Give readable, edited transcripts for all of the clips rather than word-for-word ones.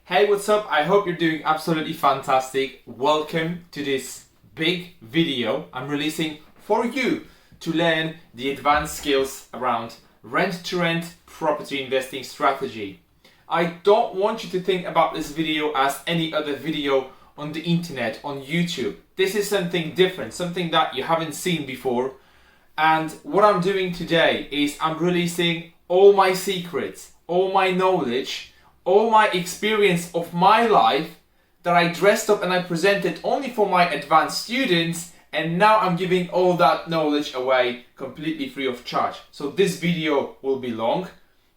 Hey, what's up? I hope you're doing absolutely fantastic. Welcome to this big video I'm releasing for you to learn the advanced skills around rent-to-rent property investing strategy. I don't want you to think about this video as any other video on the internet, on YouTube. This is something different, something that you haven't seen before. And what I'm doing today is I'm releasing all my secrets, all my knowledge, all my experience of my life that I dressed up and I presented only for my advanced students, and now I'm giving all that knowledge away completely free of charge. So this video will be long,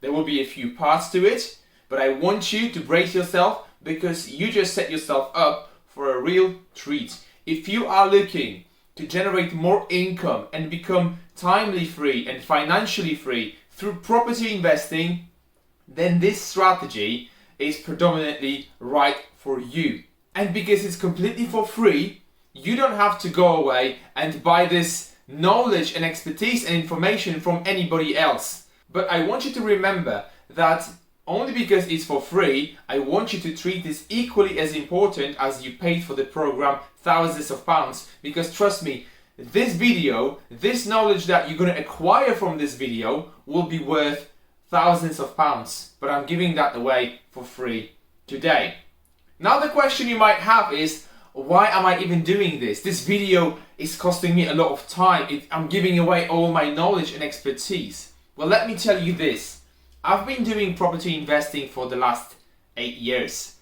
there will be a few parts to it, but I want you to brace yourself because you just set yourself up for a real treat. If you are looking to generate more income and become timely free and financially free through property investing, then this strategy is predominantly right for you. And because it's completely for free, you don't have to go away and buy this knowledge and expertise and information from anybody else. But I want you to remember that only because it's for free, I want you to treat this equally as important as you paid for the program thousands of pounds. Because trust me, this video, this knowledge that you're going to acquire from this video will be worth thousands of pounds, but I'm giving that away for free today. Now the question you might have is, why am I even doing this? This video is costing me a lot of time. I'm giving away all my knowledge and expertise. Well, let me tell you this. I've been doing property investing for the last 8 years.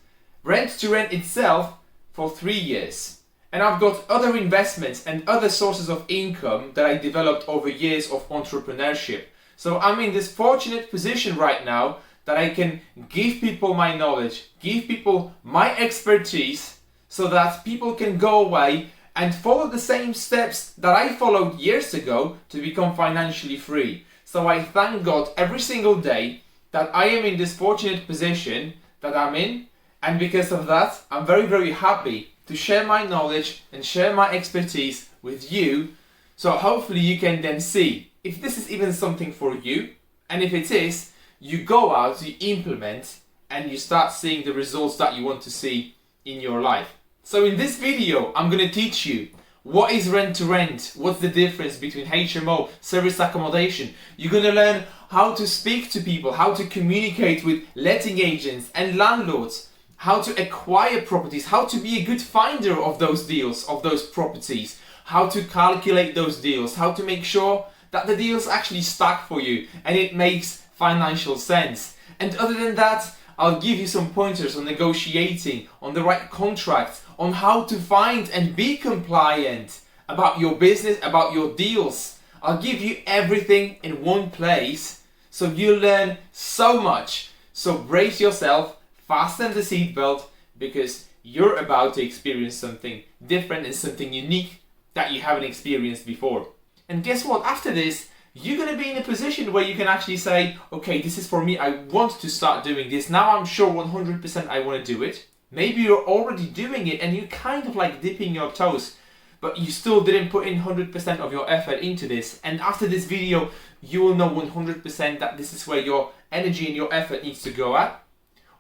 Rent to rent itself for 3 years. And I've got other investments and other sources of income that I developed over years of entrepreneurship. So I'm in this fortunate position right now that I can give people my knowledge, give people my expertise so that people can go away and follow the same steps that I followed years ago to become financially free. So I thank God every single day that I am in this fortunate position that I'm in, and because of that I'm very, very happy to share my knowledge and share my expertise with you, so hopefully you can then see if this is even something for you, and if it is, you go out, you implement, and you start seeing the results that you want to see in your life. So in this video, I'm going to teach you what is rent to rent, what's the difference between HMO, service accommodation. You're going to learn how to speak to people, how to communicate with letting agents and landlords, how to acquire properties, how to be a good finder of those deals, of those properties, how to calculate those deals, how to make sure that the deals actually stack for you and it makes financial sense. And other than that, I'll give you some pointers on negotiating, on the right contracts, on how to find and be compliant about your business, about your deals. I'll give you everything in one place so you learn so much. So brace yourself, fasten the seatbelt, because you're about to experience something different and something unique that you haven't experienced before. And guess what? After this, you're going to be in a position where you can actually say, okay, this is for me. I want to start doing this. Now I'm sure 100% I want to do it. Maybe you're already doing it and you're kind of like dipping your toes, but you still didn't put in 100% of your effort into this. And after this video, you will know 100% that this is where your energy and your effort needs to go at.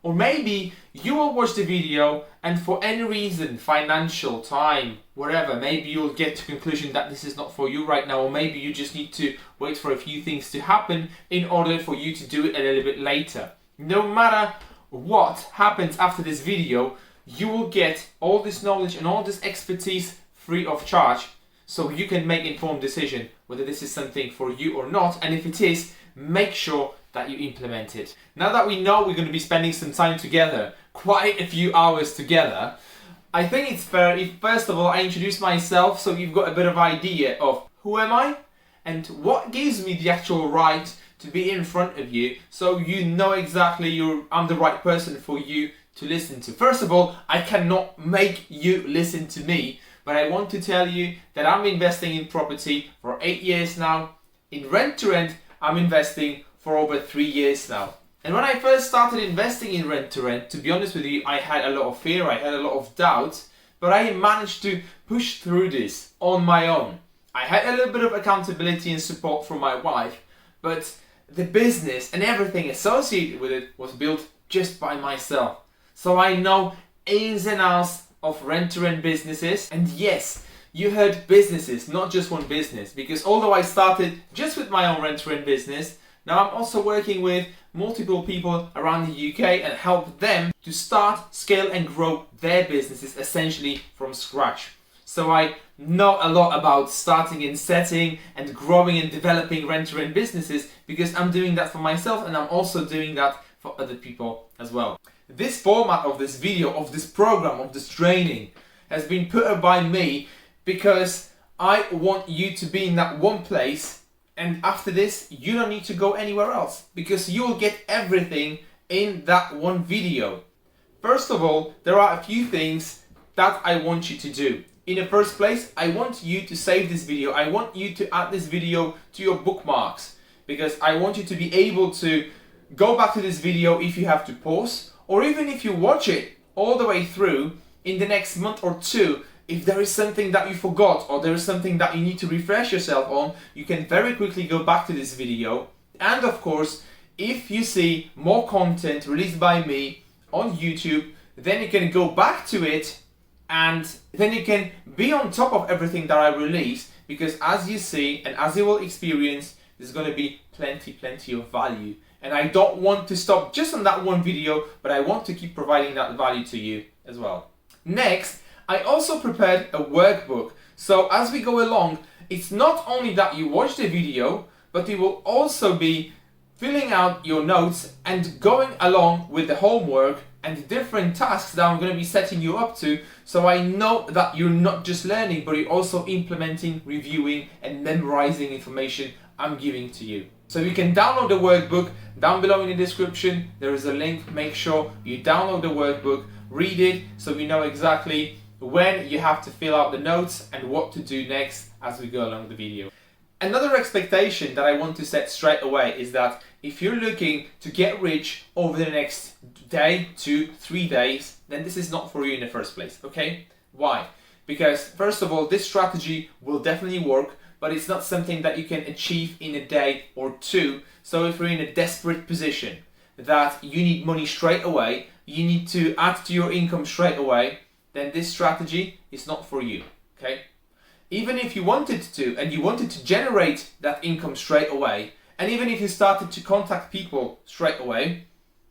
Or maybe you will watch the video and for any reason, financial, time, whatever, maybe you'll get to the conclusion that this is not for you right now, or maybe you just need to wait for a few things to happen in order for you to do it a little bit later. No matter what happens after this video, you will get all this knowledge and all this expertise free of charge, so you can make an informed decision whether this is something for you or not, and if it is, make sure that you implement it. Now that we know we're going to be spending some time together, quite a few hours together, I think it's fair if first of all I introduce myself so you've got a bit of idea of who am I and what gives me the actual right to be in front of you, so you know exactly I'm the right person for you to listen to. First of all, I cannot make you listen to me, but I want to tell you that I'm investing in property for 8 years now. In rent to rent, I'm investing for over 3 years now. And when I first started investing in rent to rent, to be honest with you, I had a lot of fear, I had a lot of doubt, but I managed to push through this on my own. I had a little bit of accountability and support from my wife, but the business and everything associated with it was built just by myself. So I know ins and outs of rent-to-rent businesses. And yes, you heard businesses, not just one business, because although I started just with my own rent-to-rent business, now I'm also working with multiple people around the UK and help them to start, scale and grow their businesses essentially from scratch. So I know a lot about starting and setting and growing and developing rent-to-rent businesses because I'm doing that for myself and I'm also doing that for other people as well. This format of this video, of this program, of this training has been put up by me because I want you to be in that one place, and after this you don't need to go anywhere else because you will get everything in that one video. First of all, there are a few things that I want you to do. In the first place, I want you to save this video. I want you to add this video to your bookmarks because I want you to be able to go back to this video if you have to pause, or even if you watch it all the way through in the next month or two. If there is something that you forgot or there is something that you need to refresh yourself on, you can very quickly go back to this video. And of course, if you see more content released by me on YouTube, then you can go back to it and then you can be on top of everything that I release, because as you see and as you will experience, there's going to be plenty of value. And I don't want to stop just on that one video, but I want to keep providing that value to you as well. Next, I also prepared a workbook. So as we go along, it's not only that you watch the video, but you will also be filling out your notes and going along with the homework and the different tasks that I'm going to be setting you up to. So I know that you're not just learning, but you're also implementing, reviewing and memorizing information I'm giving to you. So you can download the workbook. Down below in the description, there is a link. Make sure you download the workbook, read it, so we know exactly when you have to fill out the notes and what to do next as we go along the video. Another expectation that I want to set straight away is that if you're looking to get rich over the next day, 2, 3 days, then this is not for you in the first place, okay? Why? Because first of all, this strategy will definitely work, but it's not something that you can achieve in a day or two. So if you're in a desperate position that you need money straight away, you need to add to your income straight away, then this strategy is not for you, okay? Even if you wanted to and you wanted to generate that income straight away, and even if you started to contact people straight away,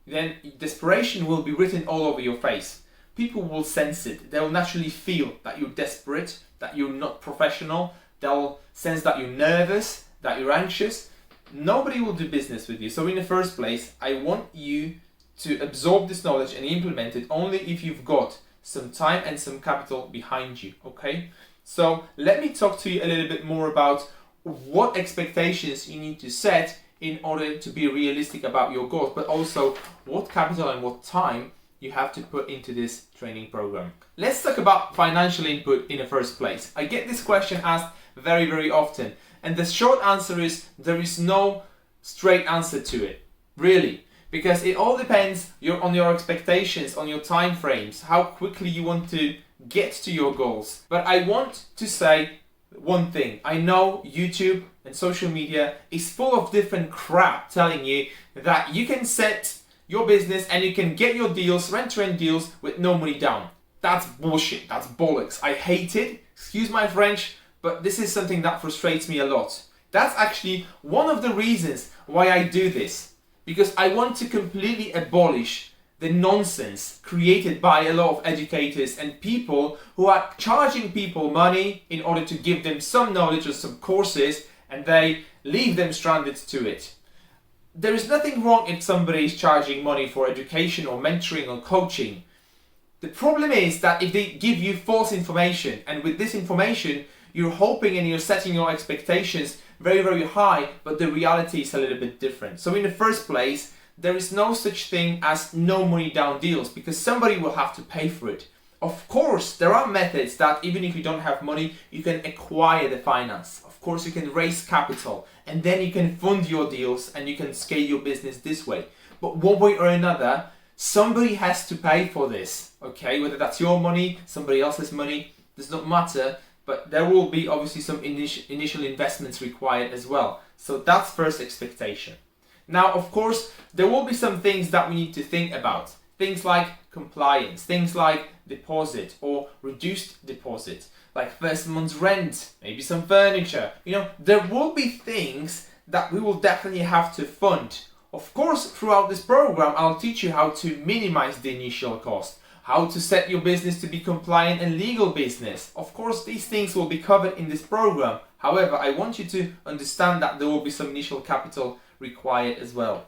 then desperation will be written all over your face. People will sense it. They'll naturally feel that you're desperate, that you're not professional. They'll sense that you're nervous, that you're anxious. Nobody will do business with you. So in the first place, I want you to absorb this knowledge and implement it only if you've got some time and some capital behind you, okay? So let me talk to you a little bit more about what expectations you need to set in order to be realistic about your goals, but also what capital and what time you have to put into this training program. Let's talk about financial input in the first place. I get this question asked very often, and the short answer is there is no straight answer to it, really. Because it all depends on your expectations, on your time frames, how quickly you want to get to your goals. But I want to say one thing. I know YouTube and social media is full of different crap telling you that you can set your business and you can get your deals, rent-to-rent deals, with no money down. That's bullshit. That's bollocks. I hate it. Excuse my French, but this is something that frustrates me a lot. That's actually one of the reasons why I do this. Because I want to completely abolish the nonsense created by a lot of educators and people who are charging people money in order to give them some knowledge or some courses, and they leave them stranded to it. There is nothing wrong if somebody is charging money for education or mentoring or coaching. The problem is that if they give you false information, and with this information you're hoping and you're setting your expectations very high, but the reality is a little bit different. So in the first place, there is no such thing as no money down deals, because somebody will have to pay for it. Of course, there are methods that even if you don't have money, you can acquire the finance. Of course, you can raise capital and then you can fund your deals and you can scale your business this way. But one way or another, somebody has to pay for this, okay? Whether that's your money, somebody else's money, does not matter. But there will be obviously some initial investments required as well. So that's first expectation. Now, of course, there will be some things that we need to think about. things like compliance, things like deposit or reduced deposit, like first month's rent, maybe some furniture. There will be things that we will definitely have to fund. Of course, throughout this program, I'll teach you how to minimize the initial cost, how to set your business to be compliant and legal business. Of course, these things will be covered in this program. However, I want you to understand that there will be some initial capital required as well.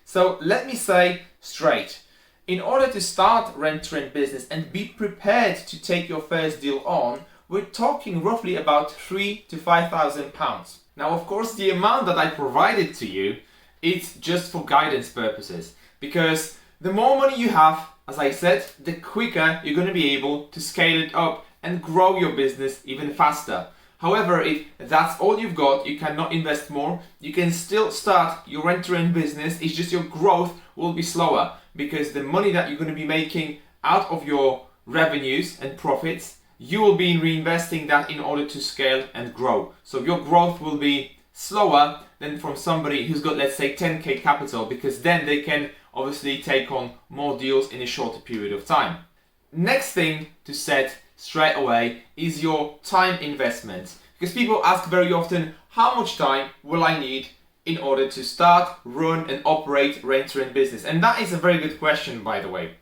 So let me say straight, in order to start rent-to-rent business and be prepared to take your first deal on, we're talking roughly about £3,000 to £5,000. Now, of course, the amount that I provided to you, it's just for guidance purposes, because the more money you have, as I said, the quicker you're going to be able to scale it up and grow your business even faster. However, if that's all you've got, you cannot invest more, you can still start your rent-to-rent business, it's just your growth will be slower, because the money that you're going to be making out of your revenues and profits, you will be reinvesting that in order to scale and grow. So your growth will be slower than from somebody who's got, let's say, 10k capital, because then they can obviously take on more deals in a shorter period of time. Next thing to set straight away is your time investment, because people ask very often, how much time will I need in order to start, run and operate rent-to-rent business? And that is a very good question, by the way.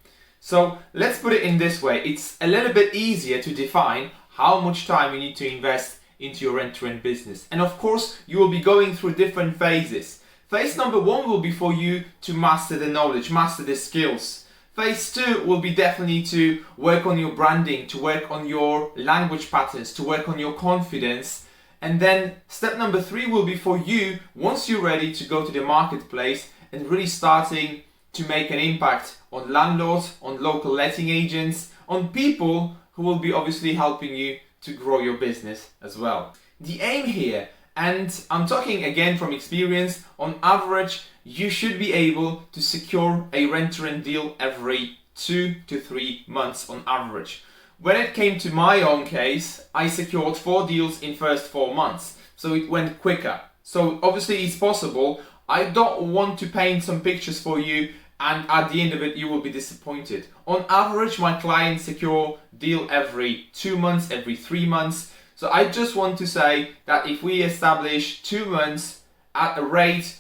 So let's put it in this way. It's a little bit easier to define how much time you need to invest into your rent-to-rent business. And of course, you will be going through different phases. Phase number 1 will be for you to master the knowledge, master the skills. Phase 2 will be definitely to work on your branding, to work on your language patterns, to work on your confidence. And then step number 3 will be for you, once you're ready, to go to the marketplace and really starting to make an impact on landlords, on local letting agents, on people who will be obviously helping you to grow your business as well. The aim here, and I'm talking again from experience, on average, you should be able to secure a rent-to-rent deal every 2 to 3 months on average. When it came to my own case, I secured 4 deals in first 4 months, so it went quicker. So obviously it's possible. I don't want to paint some pictures for you and at the end of it you will be disappointed. On average, my clients secure deal every 2 months, every 3 months. So I just want to say that if we establish 2 months at a rate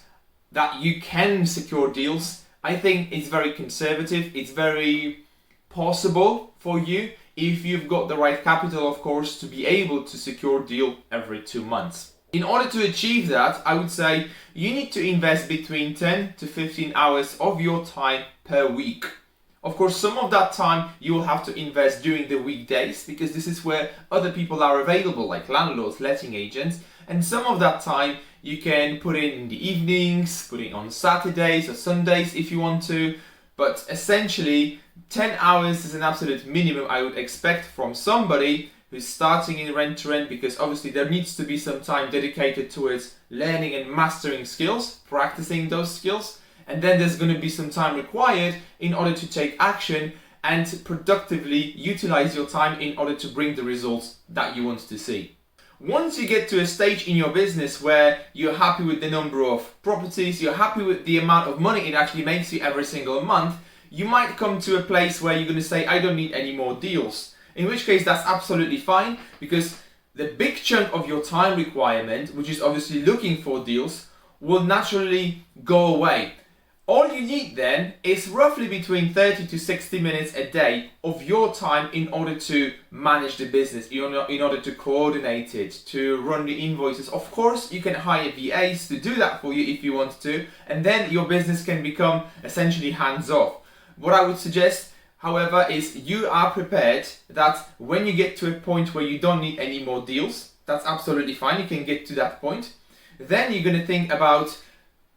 that you can secure deals, I think it's very conservative. It's very possible for you, if you've got the right capital, of course, to be able to secure deal every 2 months. In order to achieve that, I would say you need to invest between 10 to 15 hours of your time per week. Of course, some of that time you will have to invest during the weekdays, because this is where other people are available, like landlords, letting agents, and some of that time you can put in the evenings, put it on Saturdays or Sundays if you want to, but essentially 10 hours is an absolute minimum I would expect from somebody who's starting in rent-to-rent, because obviously there needs to be some time dedicated towards learning and mastering skills, practicing those skills, and then there's going to be some time required in order to take action and productively utilize your time in order to bring the results that you want to see. Once you get to a stage in your business where you're happy with the number of properties, you're happy with the amount of money it actually makes you every single month, you might come to a place where you're going to say, I don't need any more deals. In which case that's absolutely fine, because the big chunk of your time requirement, which is obviously looking for deals, will naturally go away. All you need then is roughly between 30 to 60 minutes a day of your time in order to manage the business, in order to coordinate it, to run the invoices. Of course, you can hire VAs to do that for you if you want to, and then your business can become essentially hands-off. What I would suggest, however, is you are prepared that when you get to a point where you don't need any more deals, that's absolutely fine, you can get to that point. Then you're going to think about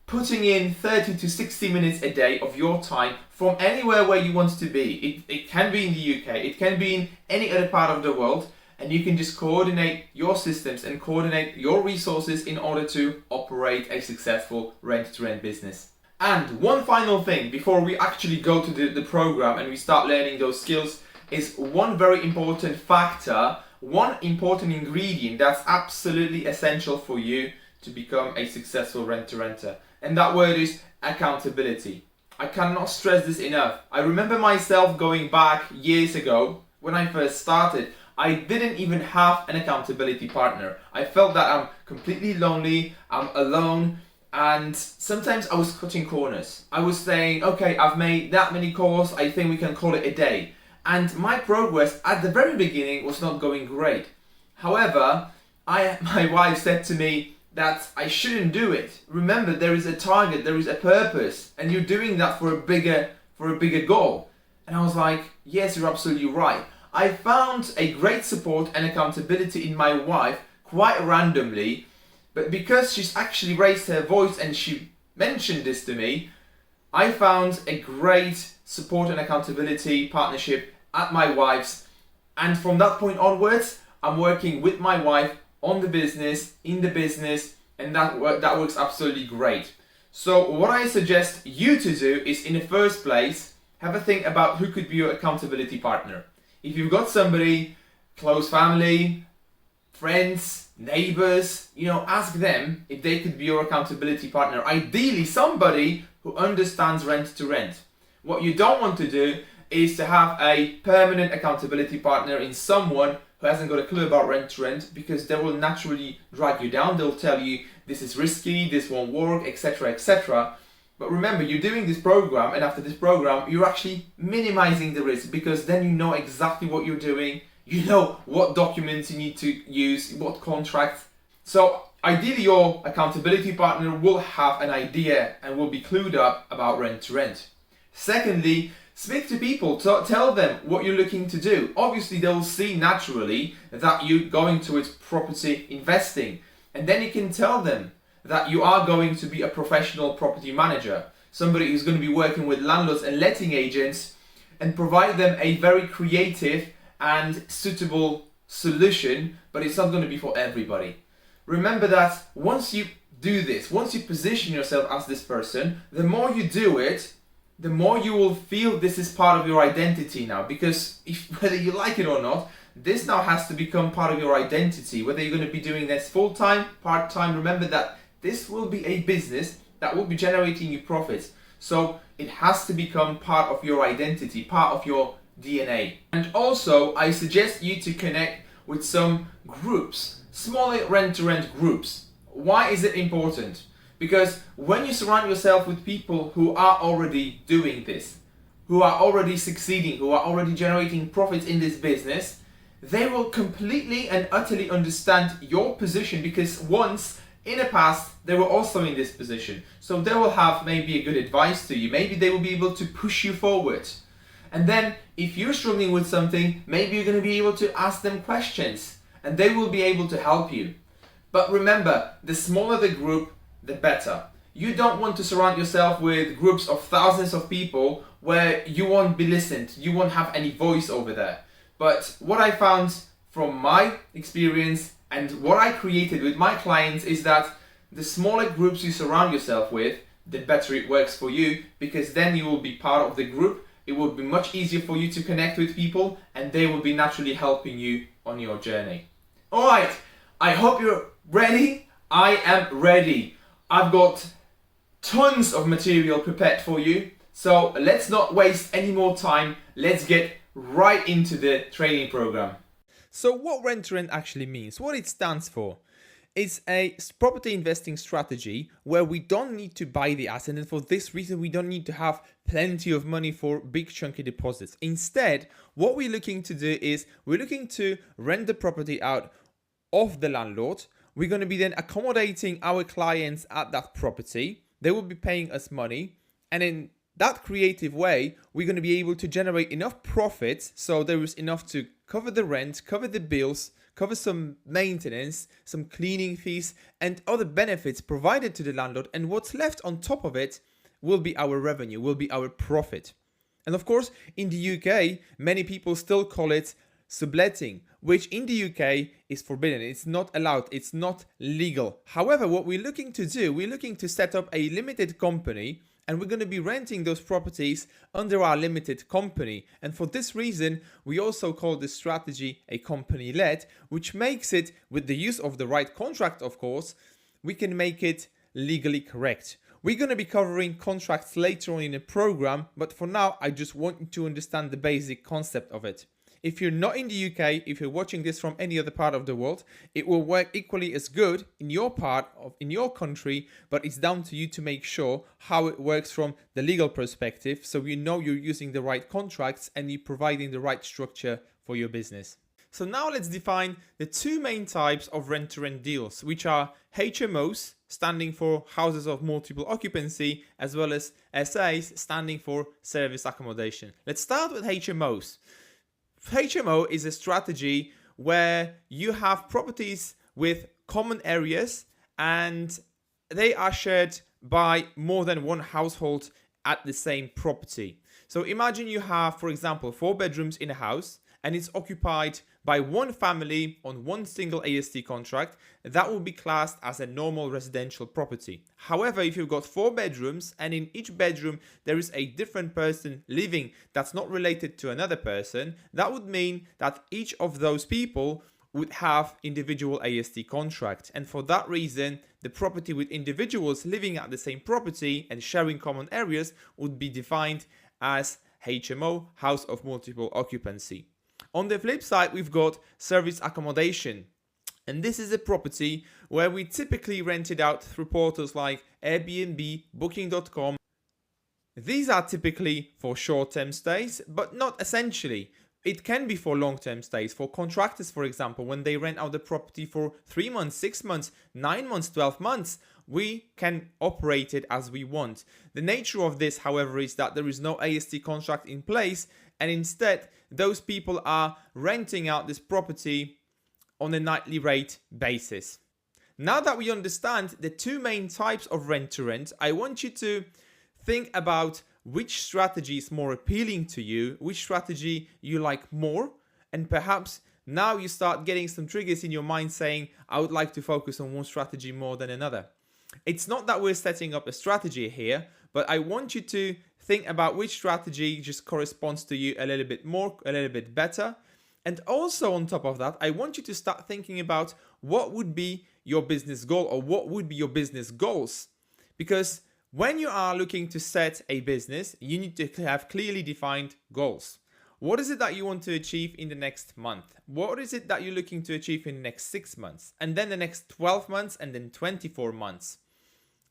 putting in 30 to 60 minutes a day of your time from anywhere where you want to be. It can be in the UK, it can be in any other part of the world, and you can just coordinate your systems and coordinate your resources in order to operate a successful rent-to-rent business. And one final thing before we actually go to the program and we start learning those skills is one very important factor, one important ingredient that's absolutely essential for you to become a successful rent-to-renter. And that word is accountability. I cannot stress this enough. I remember myself going back years ago when I first started. I didn't even have an accountability partner. I felt that I'm completely lonely, I'm alone, and sometimes I was cutting corners. I was saying, okay, I've made that many calls, I think we can call it a day. And my progress at the very beginning was not going great. However, my wife said to me that I shouldn't do it. Remember, there is a target, there is a purpose, and you're doing that for a bigger goal. And I was like, yes, you're absolutely right. I found a great support and accountability in my wife quite randomly, but because she's actually raised her voice and she mentioned this to me, I found a great support and accountability partnership at my wife's. And from that point onwards, I'm working with my wife on the business, in the business, and that works absolutely great. So what I suggest you to do is, in the first place, have a think about who could be your accountability partner. If you've got somebody, close family, friends, neighbors, ask them if they could be your accountability partner. Ideally, somebody who understands rent to rent. What you don't want to do is to have a permanent accountability partner in someone who hasn't got a clue about rent to rent, because they will naturally drag you down. They'll tell you this is risky, this won't work, etc., etc. But remember, you're doing this program, and after this program, you're actually minimizing the risk, because then you know exactly what you're doing. You know what documents you need to use, what contracts. So ideally, your accountability partner will have an idea and will be clued up about rent to rent. Secondly, speak to people, tell them what you're looking to do. Obviously, they'll see naturally that you're going towards property investing, and then you can tell them that you are going to be a professional property manager, somebody who's going to be working with landlords and letting agents and provide them a very creative and suitable solution, but it's not going to be for everybody. Remember that once you do this, once you position yourself as this person, the more you do it, the more you will feel this is part of your identity now, because whether you like it or not, this now has to become part of your identity. Whether you're going to be doing this full-time, part-time, remember that this will be a business that will be generating you profits. So it has to become part of your identity, part of your DNA. And also, I suggest you to connect with some groups, smaller rent-to-rent groups. Why is it important? Because when you surround yourself with people who are already doing this, who are already succeeding, who are already generating profits in this business, they will completely and utterly understand your position, because once in the past they were also in this position. So they will have maybe a good advice to you. Maybe they will be able to push you forward. And then if you're struggling with something, maybe you're going to be able to ask them questions and they will be able to help you. But remember, the smaller the group, the better. You don't want to surround yourself with groups of thousands of people where you won't be listened, you won't have any voice over there. But what I found from my experience and what I created with my clients is that the smaller groups you surround yourself with, the better it works for you, because then you will be part of the group. It will be much easier for you to connect with people and they will be naturally helping you on your journey. Alright, I hope you're ready. I am ready. I've got tons of material prepared for you. So let's not waste any more time. Let's get right into the training program. So what rent-to-rent actually means, what it stands for. It's a property investing strategy where we don't need to buy the asset, and for this reason we don't need to have plenty of money for big chunky deposits. Instead, what we're looking to do is we're looking to rent the property out of the landlord. We're going to be then accommodating our clients at that property. They will be paying us money, and in that creative way, we're going to be able to generate enough profits so there is enough to cover the rent, cover the bills, cover some maintenance, some cleaning fees, and other benefits provided to the landlord. And what's left on top of it will be our revenue, will be our profit. And of course, in the UK, many people still call it subletting, which in the UK is forbidden. It's not allowed. It's not legal. However, what we're looking to do, we're looking to set up a limited company, and we're going to be renting those properties under our limited company. And for this reason, we also call this strategy a company-led, which makes it, with the use of the right contract, of course, we can make it legally correct. We're going to be covering contracts later on in the program, but for now, I just want you to understand the basic concept of it. If you're not in the UK, if you're watching this from any other part of the world, it will work equally as good in your in your country, but it's down to you to make sure how it works from the legal perspective, so you know you're using the right contracts and you're providing the right structure for your business. So now let's define the two main types of rent-to-rent deals, which are HMOs, standing for houses of multiple occupancy, as well as SAs, standing for service accommodation. Let's start with HMOs. HMO is a strategy where you have properties with common areas and they are shared by more than one household at the same property. So imagine you have, for example, 4 bedrooms in a house and it's occupied by one family on one single AST contract. That will be classed as a normal residential property. However, if you've got 4 bedrooms and in each bedroom there is a different person living that's not related to another person, that would mean that each of those people would have individual AST contract. And for that reason, the property with individuals living at the same property and sharing common areas would be defined as HMO, house of multiple occupancy. On the flip side, we've got service accommodation. And this is a property where we typically rent it out through portals like Airbnb, Booking.com. These are typically for short-term stays, but not essentially. It can be for long-term stays. For contractors, for example, when they rent out the property for 3 months, 6 months, 9 months, 12 months, we can operate it as we want. The nature of this, however, is that there is no AST contract in place, and instead, those people are renting out this property on a nightly rate basis. Now that we understand the two main types of rent-to-rent, I want you to think about which strategy is more appealing to you, which strategy you like more, and perhaps now you start getting some triggers in your mind saying, I would like to focus on one strategy more than another. It's not that we're setting up a strategy here, but I want you to think about which strategy just corresponds to you a little bit more, a little bit better. And also on top of that, I want you to start thinking about what would be your business goal or what would be your business goals. Because when you are looking to set a business, you need to have clearly defined goals. What is it that you want to achieve in the next month? What is it that you're looking to achieve in the next 6 months? And then the next 12 months and then 24 months.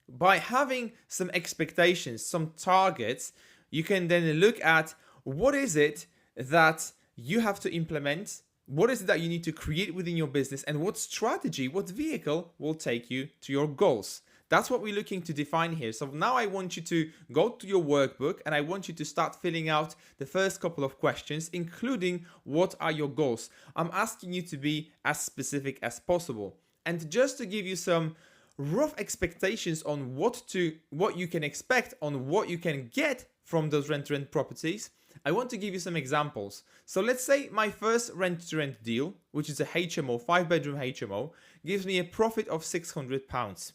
By having some expectations, some targets, you can then look at what is it that you have to implement, what is it that you need to create within your business, and what strategy, what vehicle will take you to your goals. That's what we're looking to define here. So now I want you to go to your workbook and I want you to start filling out the first couple of questions, including what are your goals. I'm asking you to be as specific as possible. And just to give you some rough expectations on what you can expect, on what you can get from those rent-to-rent properties, I want to give you some examples. So let's say my first rent-to-rent deal, which is a HMO, 5-bedroom HMO, gives me a profit of £600.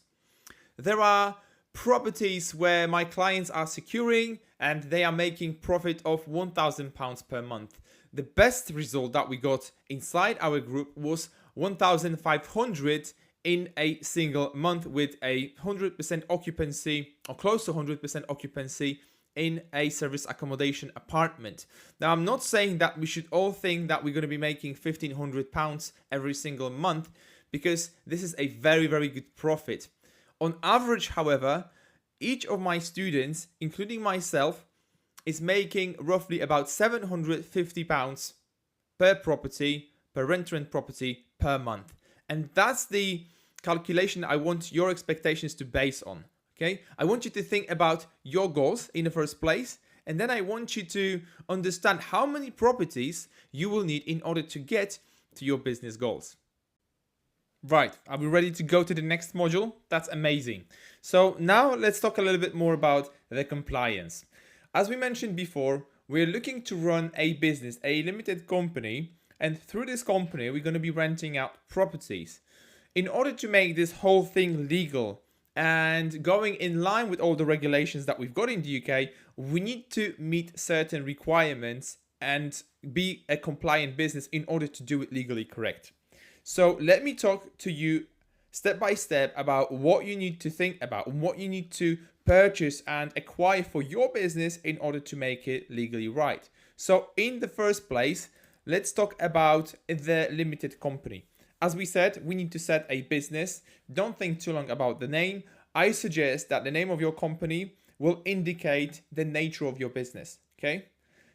There are properties where my clients are securing and they are making profit of £1,000 per month. The best result that we got inside our group was 1,500 in a single month with a 100% occupancy or close to 100% occupancy in a service accommodation apartment. Now, I'm not saying that we should all think that we're going to be making £1,500 every single month, because this is a very, very good profit. On average, however, each of my students, including myself, is making roughly about £750 per property, per rent-to-rent property per month. And that's the calculation I want your expectations to base on. Okay, I want you to think about your goals in the first place, and then I want you to understand how many properties you will need in order to get to your business goals. Right, are we ready to go to the next module? That's amazing. So now let's talk a little bit more about the compliance. As we mentioned before, we're looking to run a business, a limited company, and through this company, we're going to be renting out properties. In order to make this whole thing legal and going in line with all the regulations that we've got in the UK, we need to meet certain requirements and be a compliant business in order to do it legally correct. So let me talk to you step by step about what you need to think about and what you need to purchase and acquire for your business in order to make it legally right. So in the first place, let's talk about the limited company. As we said, we need to set a business. Don't think too long about the name. I suggest that the name of your company will indicate the nature of your business, okay?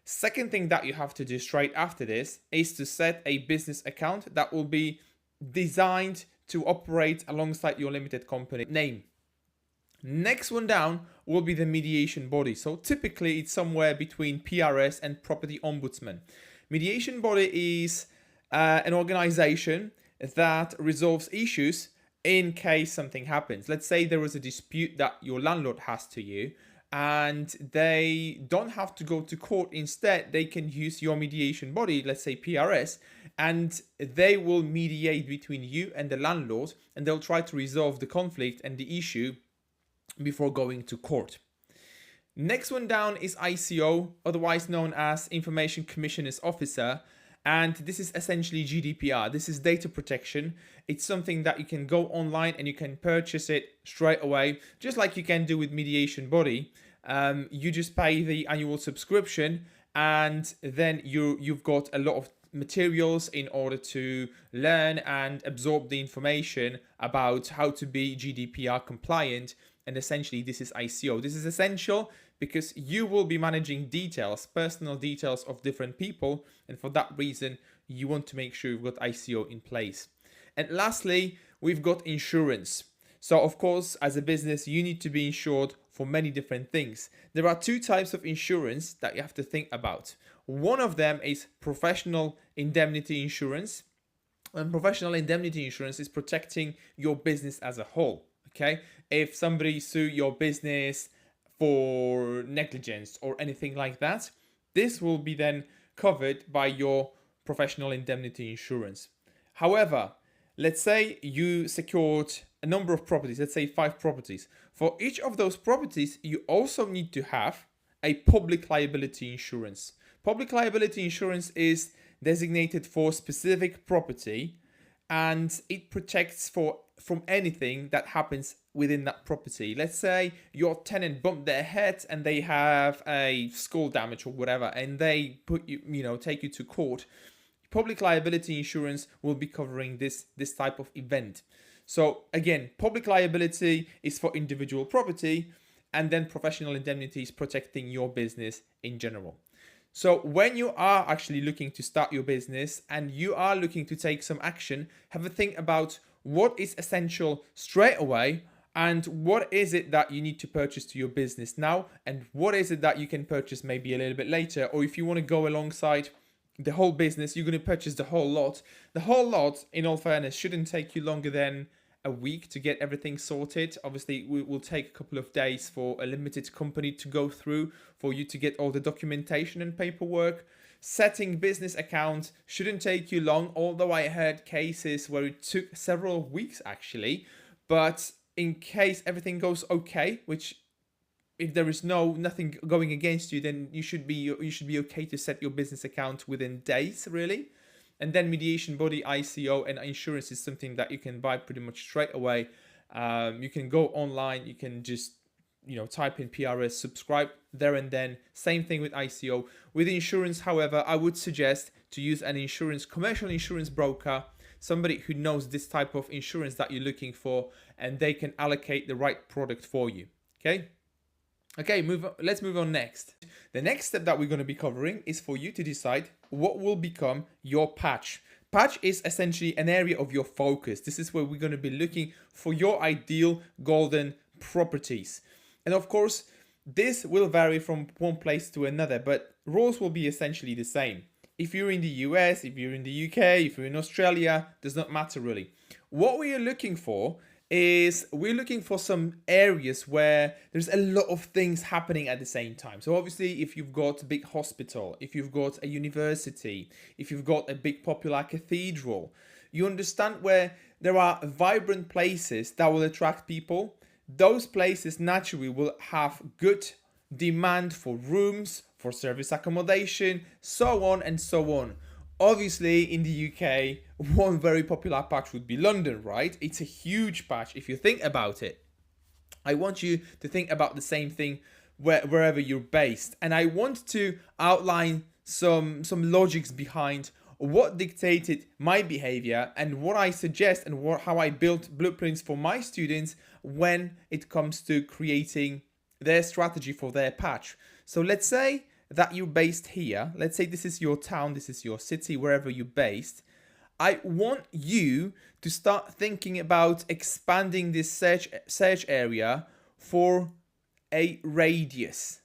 Second thing that you have to do straight after this is to set a business account that will be designed to operate alongside your limited company name. Next one down will be the mediation body. So typically it's somewhere between PRS and property ombudsman. Mediation body is an organization that resolves issues in case something happens. Let's say there was a dispute that your landlord has to you and they don't have to go to court. Instead, they can use your mediation body, let's say PRS, and they will mediate between you and the landlord, and they'll try to resolve the conflict and the issue before going to court. Next one down is ICO, otherwise known as Information Commissioner's Officer. And this is essentially GDPR. This is data protection. It's something that you can go online and you can purchase it straight away, just like you can do with mediation body. You just pay the annual subscription, and then you've got a lot of materials in order to learn and absorb the information about how to be GDPR compliant. And essentially this is ICO. This is essential because you will be managing details, personal details of different people. And for that reason, you want to make sure you've got ICO in place. And lastly, we've got insurance. So of course, as a business, you need to be insured for many different things. There are two types of insurance that you have to think about. One of them is professional indemnity insurance. And professional indemnity insurance is protecting your business as a whole. Okay, if somebody sue your business for negligence or anything like that, this will be then covered by your professional indemnity insurance. However, let's say you secured a number of properties, let's say 5 properties. For each of those properties, you also need to have a public liability insurance. Public liability insurance is designated for specific property, and it protects from anything that happens within that property. Let's say your tenant bumped their head and they have a skull damage or whatever, and they put take you to court. Public liability insurance will be covering this type of event. So again, public liability is for individual property, and then professional indemnity is protecting your business in general. So when you are actually looking to start your business and you are looking to take some action, have a think about what is essential straight away and what is it that you need to purchase to your business now, and what is it that you can purchase maybe a little bit later. Or if you want to go alongside the whole business, you're going to purchase the whole lot. The whole lot, in all fairness, shouldn't take you longer than a week to get everything sorted. Obviously, it will take a couple of days for a limited company to go through, for you to get all the documentation and paperwork. Setting business accounts shouldn't take you long, although I heard cases where it took several weeks actually. But in case everything goes okay, which if there is nothing going against you, then you should be okay to set your business account within days, really. And then mediation body, ICO, and insurance is something that you can buy pretty much straight away. You can go online, you can just type in PRS, subscribe there and then. Same thing with ICO. With insurance, however, I would suggest to use an commercial insurance broker, somebody who knows this type of insurance that you're looking for, and they can allocate the right product for you. Okay, let's move on next. The next step that we're going to be covering is for you to decide what will become your patch. Patch is essentially an area of your focus. This is where we're going to be looking for your ideal golden properties. And of course, this will vary from one place to another, but rules will be essentially the same. If you're in the US, if you're in the UK, if you're in Australia, does not matter really. What we are looking for is we're looking for some areas where there's a lot of things happening at the same time. So obviously, if you've got a big hospital, if you've got a university, if you've got a big popular cathedral, you understand where there are vibrant places that will attract people. Those places naturally will have good demand for rooms, for service accommodation, so on and so on. Obviously, in the UK, one very popular patch would be London, right? It's a huge patch if you think about it. I want you to think about the same thing wherever you're based. And I want to outline some logics behind what dictated my behavior and what I suggest and how I built blueprints for my students when it comes to creating their strategy for their patch. So let's say that you're based here. Let's say this is your town, this is your city, wherever you're based. I want you to start thinking about expanding this search area for a radius.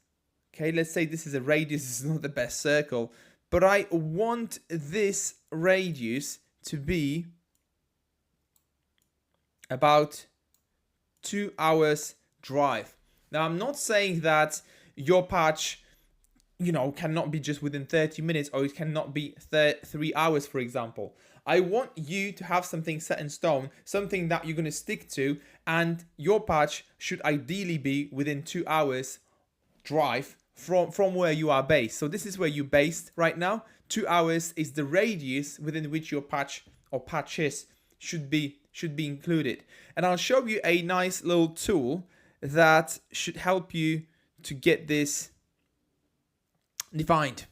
Okay, let's say this is a radius, this is not the best circle, but I want this radius to be about 2 hours drive. Now, I'm not saying that your patch, cannot be just within 30 minutes or it cannot be 3 hours, for example. I want you to have something set in stone, something that you're going to stick to, and your patch should ideally be within 2 hours drive from where you are based. So this is where you're based right now. 2 hours is the radius within which your patch or patches should be included. And I'll show you a nice little tool that should help you to get this defined.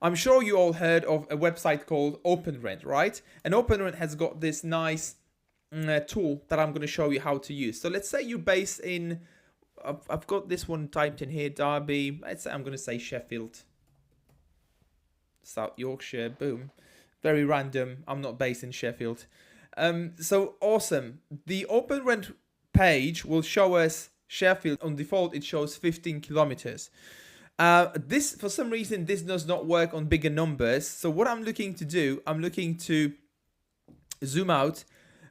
I'm sure you all heard of a website called OpenRent, right? And OpenRent has got this nice tool that I'm going to show you how to use. So let's say you're based in, I've got this one typed in here, Derby. Let's say I'm going to say Sheffield, South Yorkshire, boom. Very random. I'm not based in Sheffield. So awesome. The OpenRent page will show us Sheffield. On default, it shows 15 kilometers. This, for some reason, this does not work on bigger numbers. So what I'm looking to do, I'm looking to zoom out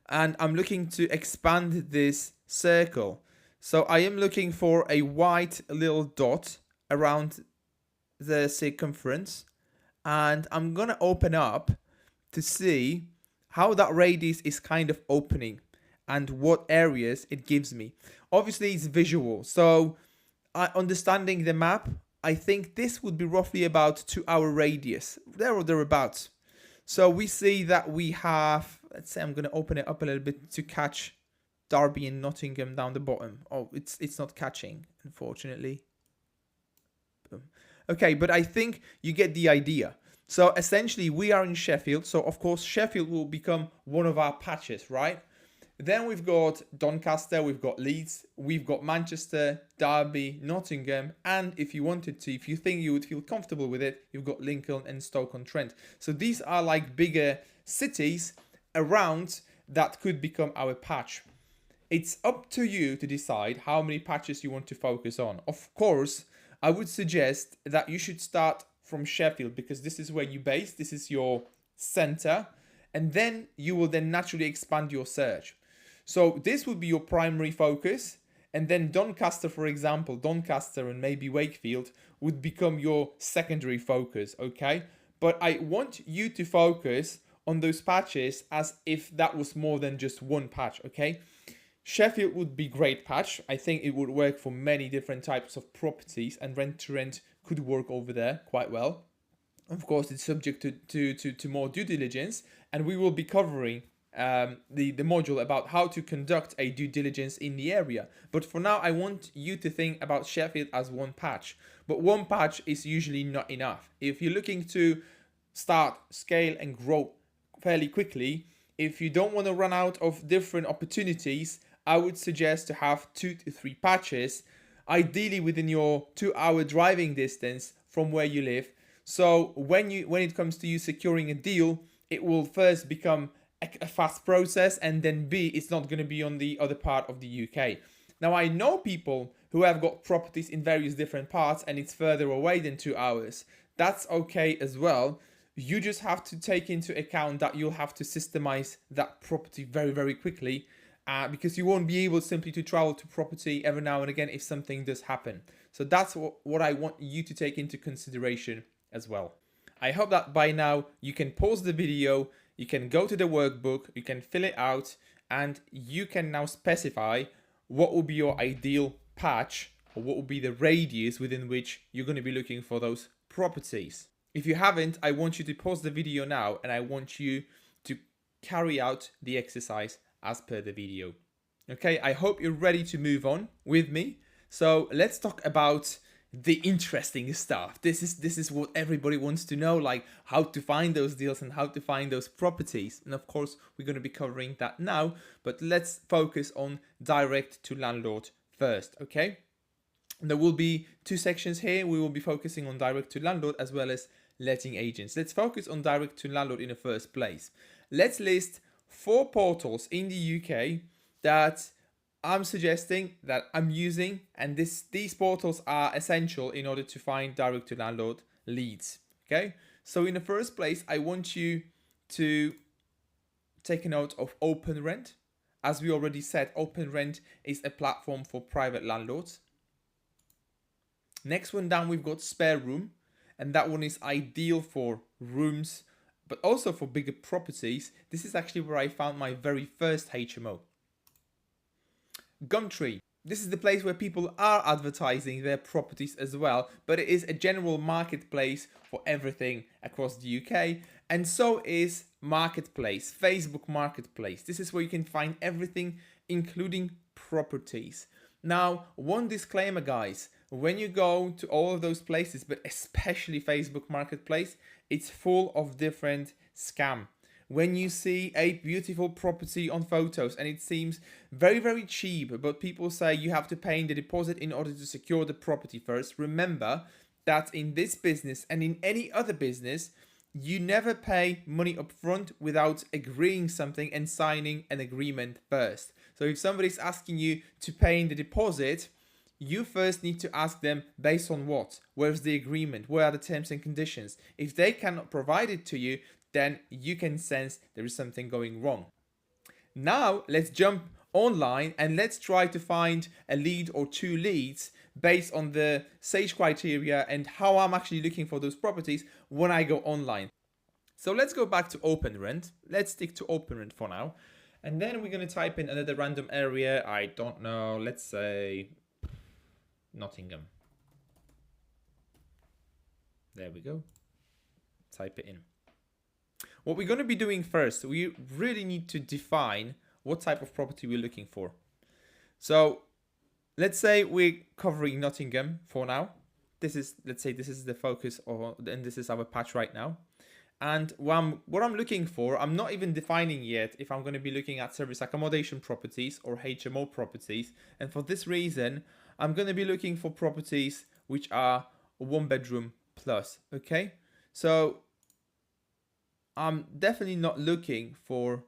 and I'm looking to expand this circle. So I am looking for a white little dot around the circumference, and I'm going to open up to see how that radius is kind of opening and what areas it gives me. Obviously, it's visual. So understanding the map, I think this would be roughly about 2 hour radius, there or thereabouts. So we see that we have, let's say I'm going to open it up a little bit to catch Derby and Nottingham down the bottom. Oh, it's not catching, unfortunately. Boom. Okay, but I think you get the idea. So essentially we are in Sheffield. So of course Sheffield will become one of our patches, right? Then we've got Doncaster, we've got Leeds, we've got Manchester, Derby, Nottingham, and if you wanted to, if you think you would feel comfortable with it, you've got Lincoln and Stoke-on-Trent. So these are like bigger cities around that could become our patch. It's up to you to decide how many patches you want to focus on. Of course, I would suggest that you should start from Sheffield because this is where you're based, this is your center, and then you will then naturally expand your search. So this would be your primary focus, and then Doncaster, for example, Doncaster and maybe Wakefield would become your secondary focus, okay? But I want you to focus on those patches as if that was more than just one patch, okay? Sheffield would be great patch. I think it would work for many different types of properties, and rent to rent could work over there quite well. Of course, it's subject to more due diligence, and we will be covering the module about how to conduct a due diligence in the area. But for now, I want you to think about Sheffield as one patch. But one patch is usually not enough. If you're looking to start, scale, and grow fairly quickly, if you don't want to run out of different opportunities, I would suggest to have 2 to 3 patches, ideally within your 2 hour driving distance from where you live. So when it comes to you securing a deal, it will first become a fast process, and then B, it's not going to be on the other part of the UK. Now, I know people who have got properties in various different parts and it's further away than 2 hours. That's okay as well. You just have to take into account that you'll have to systemize that property very, very quickly because you won't be able simply to travel to property every now and again if something does happen. So that's what I want you to take into consideration as well. I hope that by now you can pause the video, you can go to the workbook, you can fill it out, and you can now specify what will be your ideal patch or what will be the radius within which you're going to be looking for those properties. If you haven't, I want you to pause the video now and I want you to carry out the exercise as per the video. Okay, I hope you're ready to move on with me. So let's talk about the interesting stuff. This is what everybody wants to know, like how to find those deals and how to find those properties. And of course, we're going to be covering that now, but let's focus on direct to landlord first, okay? There will be two sections here. We will be focusing on direct to landlord as well as letting agents. Let's focus on direct to landlord in the first place. Let's list 4 portals in the UK that I'm suggesting, that I'm using, and these portals are essential in order to find direct to landlord leads. Okay, so in the first place, I want you to take a note of Open Rent. As we already said, Open Rent is a platform for private landlords. Next one down, we've got Spare Room, and that one is ideal for rooms, but also for bigger properties. This is actually where I found my very first HMO. Gumtree. This is the place where people are advertising their properties as well, but it is a general marketplace for everything across the UK. And so is Marketplace, Facebook Marketplace. This is where you can find everything, including properties. Now, one disclaimer, guys, when you go to all of those places, but especially Facebook Marketplace, it's full of different scam. When you see a beautiful property on photos and it seems very, very cheap, but people say you have to pay in the deposit in order to secure the property first, remember that in this business and in any other business, you never pay money up front without agreeing something and signing an agreement first. So if somebody's asking you to pay in the deposit, you first need to ask them based on what? Where's the agreement? Where are the terms and conditions? If they cannot provide it to you, then you can sense there is something going wrong. Now let's jump online and let's try to find a lead or 2 leads based on the Sage criteria and how I'm actually looking for those properties when I go online. So let's go back to OpenRent. Let's stick to OpenRent for now. And then we're going to type in another random area. I don't know. Let's say Nottingham. There we go. Type it in. What we're going to be doing first, we really need to define what type of property we're looking for. So let's say we're covering Nottingham for now. Let's say this is the focus, and this is our patch right now. And what I'm looking for, I'm not even defining yet if I'm going to be looking at service accommodation properties or HMO properties. And for this reason, I'm going to be looking for properties which are 1 bedroom plus. Okay, so I'm definitely not looking for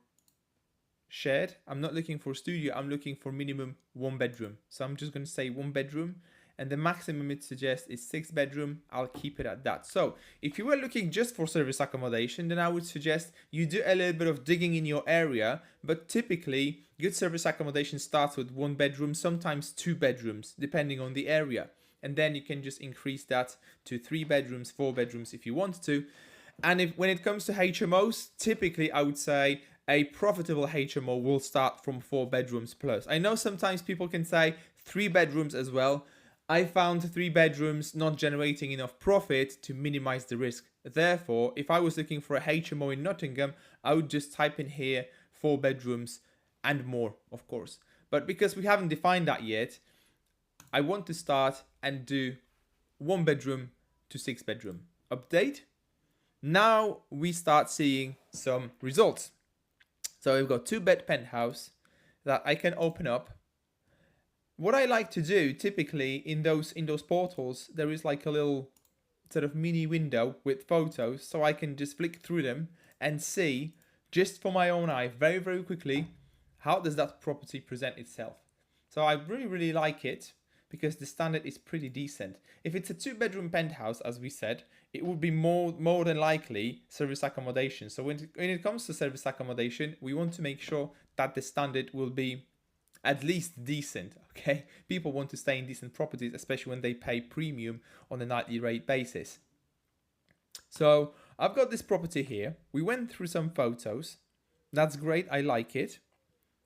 shared. I'm not looking for studio. I'm looking for minimum 1 bedroom. So I'm just going to say 1 bedroom. And the maximum it suggests is 6 bedroom. I'll keep it at that. So if you were looking just for service accommodation, then I would suggest you do a little bit of digging in your area. But typically, good service accommodation starts with 1 bedroom, sometimes 2 bedrooms, depending on the area. And then you can just increase that to 3 bedrooms, 4 bedrooms if you want to. And when it comes to HMOs, typically I would say a profitable HMO will start from 4 bedrooms plus. I know sometimes people can say 3 bedrooms as well. I found 3 bedrooms not generating enough profit to minimize the risk. Therefore, if I was looking for a HMO in Nottingham, I would just type in here 4 bedrooms and more, of course. But because we haven't defined that yet, I want to start and do 1 bedroom to 6 bedroom. Update. Now we start seeing some results. So we've got 2-bed penthouse that I can open up. What I like to do typically in those portals, there is like a little sort of mini window with photos, so I can just flick through them and see just for my own eye very, very quickly how does that property present itself. So I really, really like it because the standard is pretty decent. If it's a 2-bedroom penthouse, as we said, it would be more than likely service accommodation. So when it comes to service accommodation, we want to make sure that the standard will be at least decent, okay? People want to stay in decent properties, especially when they pay premium on a nightly rate basis. So I've got this property here. We went through some photos. That's great, I like it.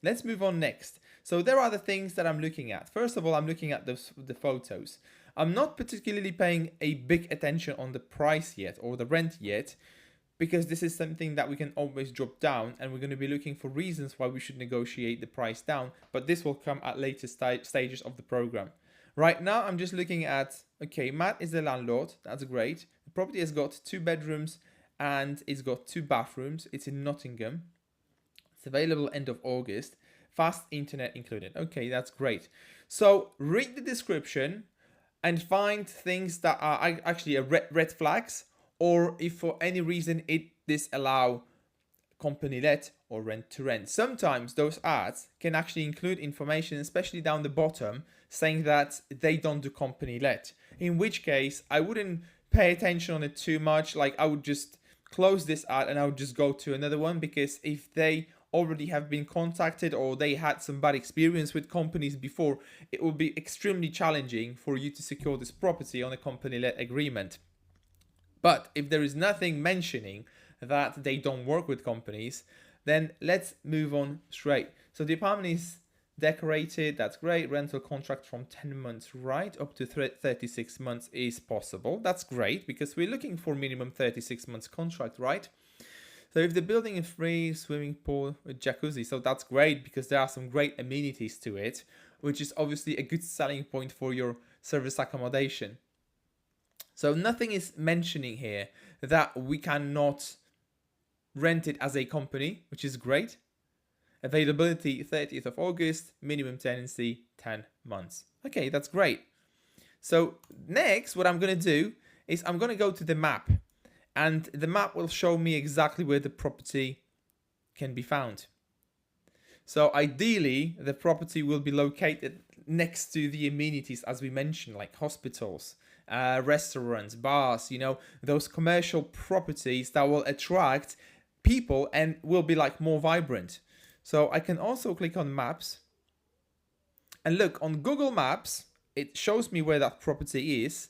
Let's move on next. So there are the things that I'm looking at. First of all, I'm looking at the photos. I'm not particularly paying a big attention on the price yet or the rent yet. because this is something that we can always drop down, and we're going to be looking for reasons why we should negotiate the price down, but this will come at later stages of the program. Right now, I'm just looking at, okay, Matt is the landlord. That's great. The property has got 2 bedrooms and it's got 2 bathrooms. It's in Nottingham. It's available end of August. Fast internet included. Okay, that's great. So read the description and find things that are actually red flags, or if for any reason it disallow company let or rent to rent. Sometimes those ads can actually include information, especially down the bottom, saying that they don't do company let. In which case, I wouldn't pay attention on it too much. Like, I would just close this ad and I would just go to another one, because if they already have been contacted or they had some bad experience with companies before, it will be extremely challenging for you to secure this property on a company let agreement. But if there is nothing mentioning that they don't work with companies, then let's move on straight. So the apartment is decorated, that's great. Rental contract from 10 months, right, up to 36 months is possible. That's great, because we're looking for minimum 36 months contract, right? So if the building is free, swimming pool with jacuzzi, so that's great, because there are some great amenities to it, which is obviously a good selling point for your service accommodation. So nothing is mentioning here that we cannot rent it as a company, which is great. Availability 30th of August, minimum tenancy 10 months. Okay, that's great. So next, what I'm going to do is I'm going to go to the map, and the map will show me exactly where the property can be found. So ideally, the property will be located next to the amenities, as we mentioned, like hospitals, restaurants, bars, you know, those commercial properties that will attract people and will be like more vibrant. So I can also click on maps, and look on Google Maps, it shows me where that property is.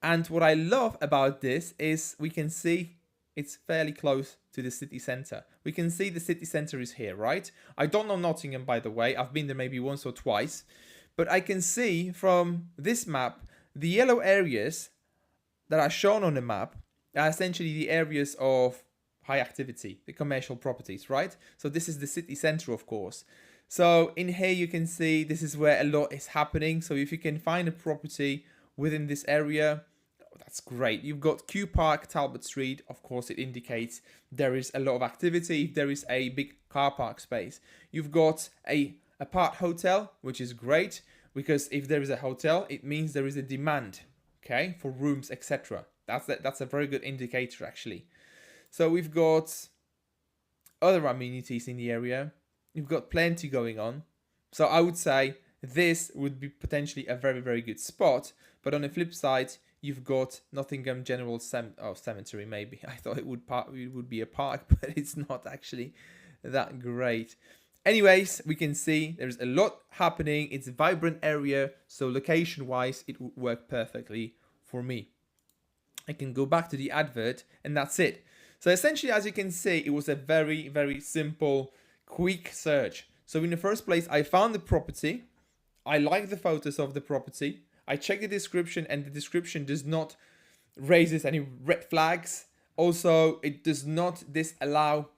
And what I love about this is we can see it's fairly close to the city center. We can see the city center is here, right? I don't know Nottingham, by the way. I've been there maybe once or twice, but I can see from this map, the yellow areas that are shown on the map are essentially the areas of high activity, the commercial properties, right? So this is the city center, of course. So in here, you can see this is where a lot is happening. So if you can find a property within this area, that's great. You've got Q Park, Talbot Street. Of course, it indicates there is a lot of activity. There is a big car park space. You've got a apart hotel, which is great, because if there is a hotel, it means there is a demand, okay, for rooms, etc. That's a very good indicator, actually. So we've got other amenities in the area. You've got plenty going on. So I would say this would be potentially a very, very good spot. But on the flip side, you've got Nottingham General Cemetery, maybe. I thought it would be a park, but it's not actually that great. Anyways, we can see there's a lot happening. It's a vibrant area. So location-wise, it would work perfectly for me. I can go back to the advert, and that's it. So essentially, as you can see, it was a very, very simple, quick search. So in the first place, I found the property. I like the photos of the property. I checked the description, and the description does not raise any red flags. Also, it does not disallow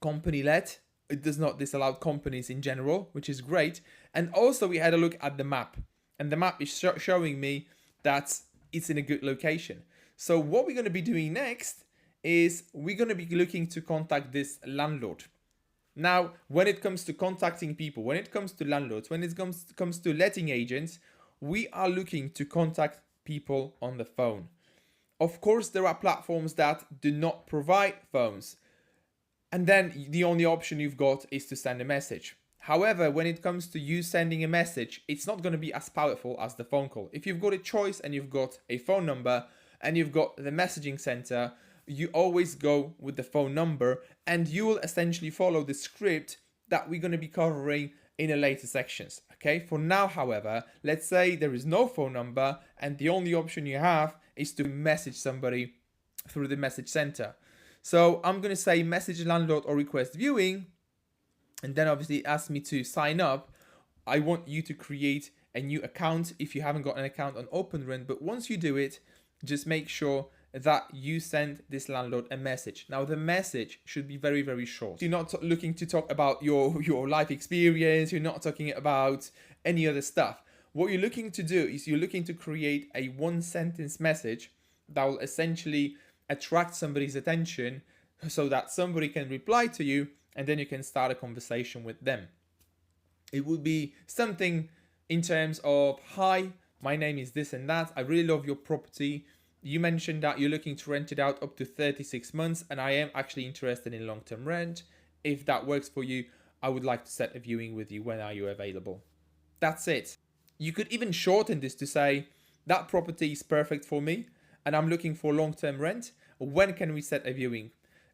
company let. It does not disallow companies in general, which is great. And also, we had a look at the map, and the map is showing me that it's in a good location. So what we're going to be doing next is we're going to be looking to contact this landlord. Now, when it comes to contacting people, when it comes to landlords, when it comes to letting agents, we are looking to contact people on the phone. Of course, there are platforms that do not provide phones, and then the only option you've got is to send a message. However, when it comes to you sending a message, it's not going to be as powerful as the phone call. If you've got a choice and you've got a phone number and you've got the messaging center, you always go with the phone number, and you will essentially follow the script that we're going to be covering in the later sections. Okay, for now, however, let's say there is no phone number and the only option you have is to message somebody through the message center. So I'm going to say message landlord or request viewing, and then obviously it asks me to sign up. I want you to create a new account if you haven't got an account on OpenRent, but once you do it, just make sure that you send this landlord a message. Now, the message should be very, very short. You're not looking to talk about your life experience. You're not talking about any other stuff. What you're looking to do is you're looking to create a one sentence message that will essentially attract somebody's attention so that somebody can reply to you and then you can start a conversation with them. It would be something in terms of, hi, my name is this and that. I really love your property. You mentioned that you're looking to rent it out up to 36 months and I am actually interested in long-term rent. If that works for you, I would like to set a viewing with you. When are you available? That's it. You could even shorten this to say, that property is perfect for me and I'm looking for long-term rent. When can we set a viewing?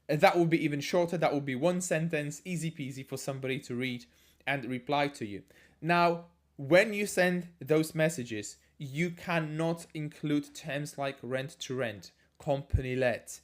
That would be even shorter. That would be one sentence, easy peasy for somebody to read and reply to you. Now, when you send those messages, you cannot include terms like rent to rent, company let,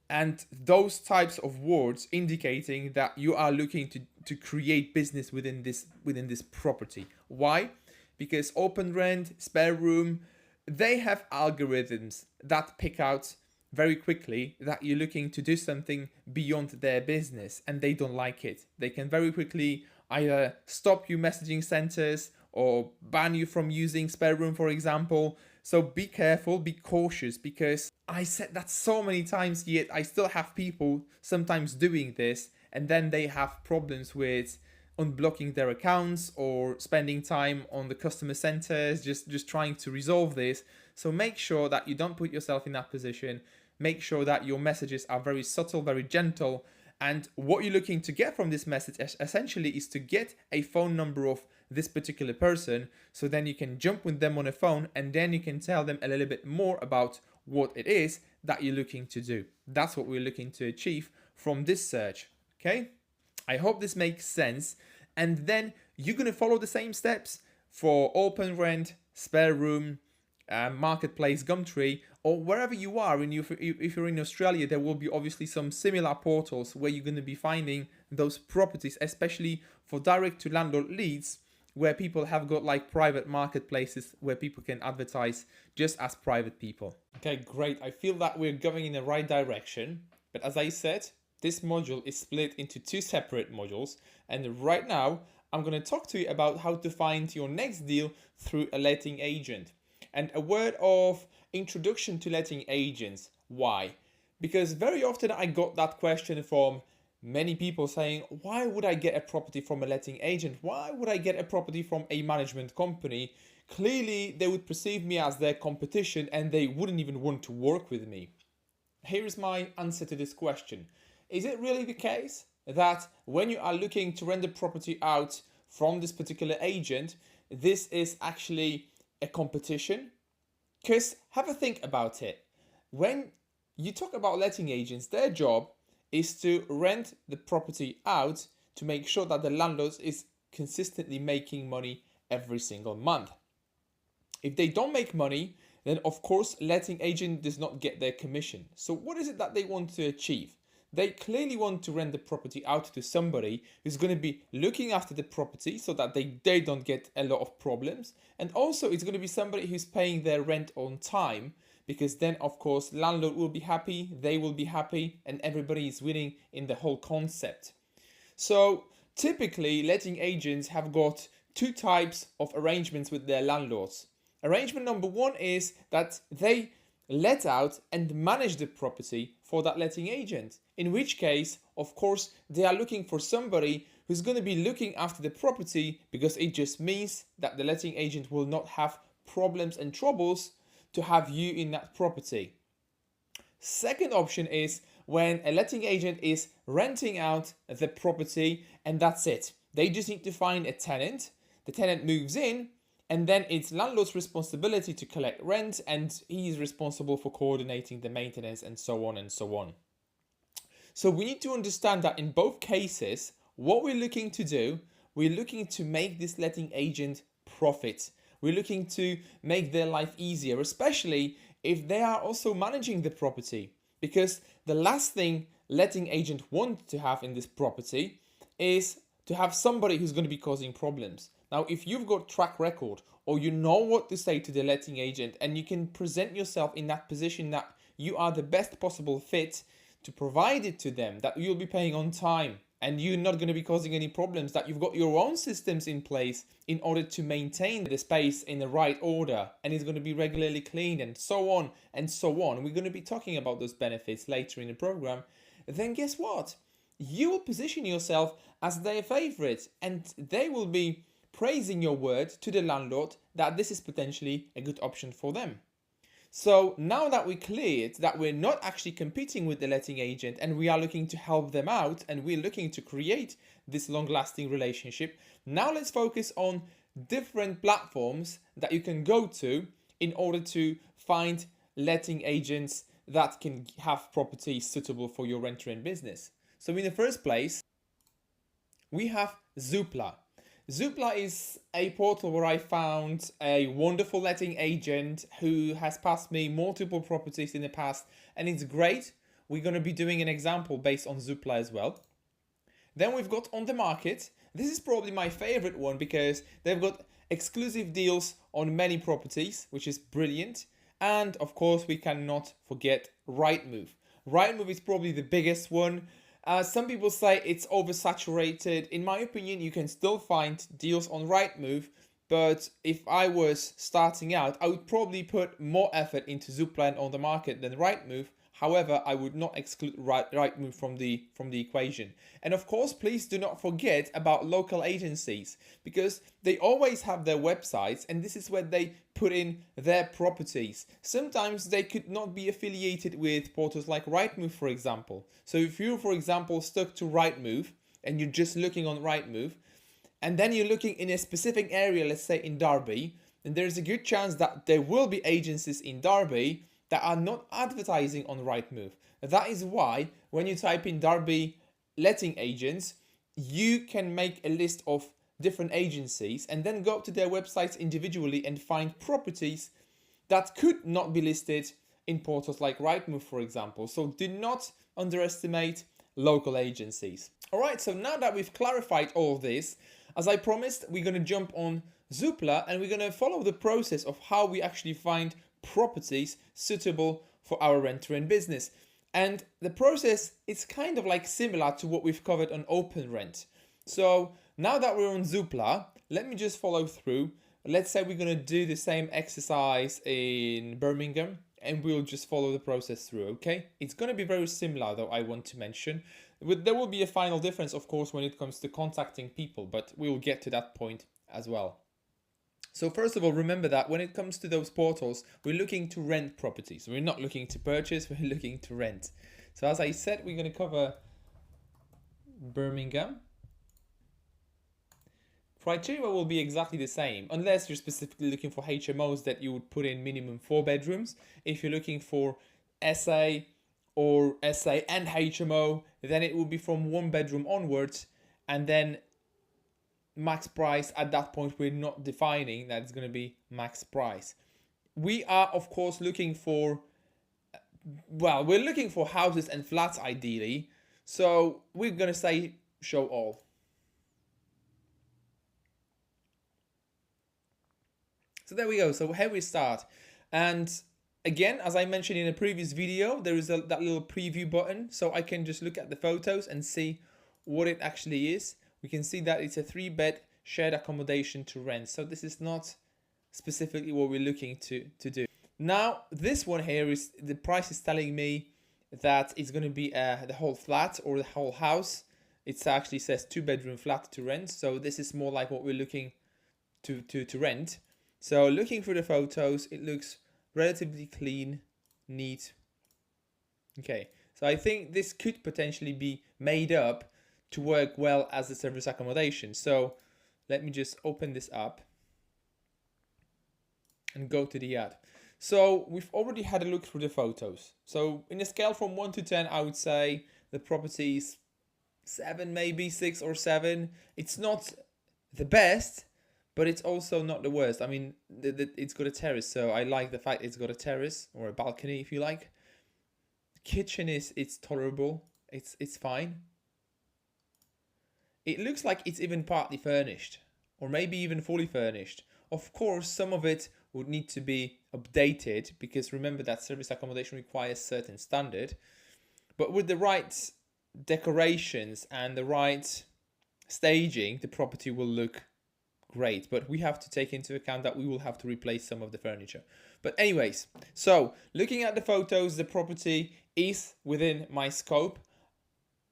and those types of words indicating that you are looking to create business within this property. Why? Because open rent, spare room, they have algorithms that pick out very quickly that you're looking to do something beyond their business and they don't like it. They can very quickly either stop you messaging centers or ban you from using spare room, for example. So be careful, be cautious, because I said that so many times, yet I still have people sometimes doing this and then they have problems with unblocking their accounts or spending time on the customer centers, just trying to resolve this. So make sure that you don't put yourself in that position. Make sure that your messages are very subtle, very gentle. And what you're looking to get from this message essentially is to get a phone number of this particular person. So then you can jump with them on a phone and then you can tell them a little bit more about what it is that you're looking to do. That's what we're looking to achieve from this search. Okay? I hope this makes sense. And then you're going to follow the same steps for open rent, spare room, marketplace, Gumtree, or wherever you are. And if you're in Australia, there will be obviously some similar portals where you're going to be finding those properties, especially for direct to landlord leads, where people have got like private marketplaces where people can advertise just as private people. Okay, great. I feel that we're going in the right direction. But as I said, this module is split into two separate modules. And right now, I'm going to talk to you about how to find your next deal through a letting agent. And a word of introduction to letting agents. Why? Because very often I got that question from many people saying, why would I get a property from a letting agent? Why would I get a property from a management company? Clearly, they would perceive me as their competition and they wouldn't even want to work with me. Here is my answer to this question. Is it really the case that when you are looking to rent the property out from this particular agent, this is actually a competition? Because have a think about it. When you talk about letting agents, their job is to rent the property out to make sure that the landlord is consistently making money every single month. If they don't make money, then of course letting agent does not get their commission. So what is it that they want to achieve? They clearly want to rent the property out to somebody who's going to be looking after the property so that they don't get a lot of problems. And also it's going to be somebody who's paying their rent on time, because then of course landlord will be happy, they will be happy, and everybody is winning in the whole concept. So typically letting agents have got two types of arrangements with their landlords. Arrangement number one is that they let out and manage the property for that letting agent. In which case, of course, they are looking for somebody who's going to be looking after the property, because it just means that the letting agent will not have problems and troubles to have you in that property. Second option is when a letting agent is renting out the property and that's it. They just need to find a tenant. The tenant moves in, and then it's landlord's responsibility to collect rent, and he is responsible for coordinating the maintenance and so on and so on. So we need to understand that in both cases, what we're looking to do, we're looking to make this letting agent profit. We're looking to make their life easier, especially if they are also managing the property. Because the last thing letting agent want to have in this property is to have somebody who's going to be causing problems. Now, if you've got track record or you know what to say to the letting agent and you can present yourself in that position that you are the best possible fit to provide it to them, that you'll be paying on time and you're not going to be causing any problems, that you've got your own systems in place in order to maintain the space in the right order, and it's going to be regularly cleaned, and so on and so on. We're going to be talking about those benefits later in the program. Then guess what? You will position yourself as their favorite, and they will be praising your word to the landlord that this is potentially a good option for them. So now that we cleared that we're not actually competing with the letting agent and we are looking to help them out and we're looking to create this long-lasting relationship, now let's focus on different platforms that you can go to in order to find letting agents that can have properties suitable for your rent-to-rent business. So in the first place, we have Zoopla. Zoopla is a portal where I found a wonderful letting agent who has passed me multiple properties in the past, and it's great. We're going to be doing an example based on Zoopla as well. Then we've got On The Market. This is probably my favorite one because they've got exclusive deals on many properties, which is brilliant. And of course, we cannot forget Rightmove. Rightmove is probably the biggest one. Some people say it's oversaturated. In my opinion, you can still find deals on Rightmove, but if I was starting out, I would probably put more effort into Zoopla and On The Market than Rightmove. However, I would not exclude Rightmove from the equation. And of course, please do not forget about local agencies, because they always have their websites, and this is where they put in their properties. Sometimes they could not be affiliated with portals like Rightmove, for example. So if you're, for example, stuck to Rightmove and you're just looking on Rightmove, and then you're looking in a specific area, let's say in Derby, then there's a good chance that there will be agencies in Derby that are not advertising on Rightmove. That is why when you type in Derby letting agents, you can make a list of different agencies and then go to their websites individually and find properties that could not be listed in portals like Rightmove, for example. So do not underestimate local agencies. All right, so now that we've clarified all of this, as I promised, we're going to jump on Zoopla and we're going to follow the process of how we actually find properties suitable for our rent-to-rent business. And the process is kind of like similar to what we've covered on Open Rent. So now that we're on Zoopla, let me just follow through. Let's say we're going to do the same exercise in Birmingham and we'll just follow the process through, okay? It's going to be very similar though, I want to mention. There will be a final difference, of course, when it comes to contacting people, but we'll get to that point as well. So first of all, remember that when it comes to those portals, we're looking to rent properties. We're not looking to purchase, we're looking to rent. So as I said, we're going to cover Birmingham. Criteria will be exactly the same, unless you're specifically looking for HMOs that you would put in minimum 4 bedrooms. If you're looking for SA or SA and HMO, then it will be from 1 bedroom onwards, and then max price at that point we're not defining that it's going to be max price. We are of course looking for, well, we're looking for houses and flats ideally, so we're going to say show all. So there we go. So here we start, and again, as I mentioned in a previous video, there is that little preview button, so I can just look at the photos and see what it actually is. We can see that it's a 3-bed shared accommodation to rent. So this is not specifically what we're looking to do. Now, this one here is, the price is telling me that it's going to be the whole flat or the whole house. It actually says 2-bedroom flat to rent. So this is more like what we're looking to rent. So looking through the photos, it looks relatively clean, neat. Okay, so I think this could potentially be made up to work well as a service accommodation. So let me just open this up and go to the ad. So we've already had a look through the photos. So in a scale from 1 to 10, I would say the property is 7, maybe 6 or 7. It's not the best, but it's also not the worst. I mean, it's got a terrace, so I like the fact it's got a terrace or a balcony, if you like. The kitchen it's tolerable. It's fine. It looks like it's even partly furnished, or maybe even fully furnished. Of course, some of it would need to be updated, because remember that service accommodation requires certain standard. But with the right decorations and the right staging, the property will look great. But we have to take into account that we will have to replace some of the furniture. But anyways, so looking at the photos, the property is within my scope.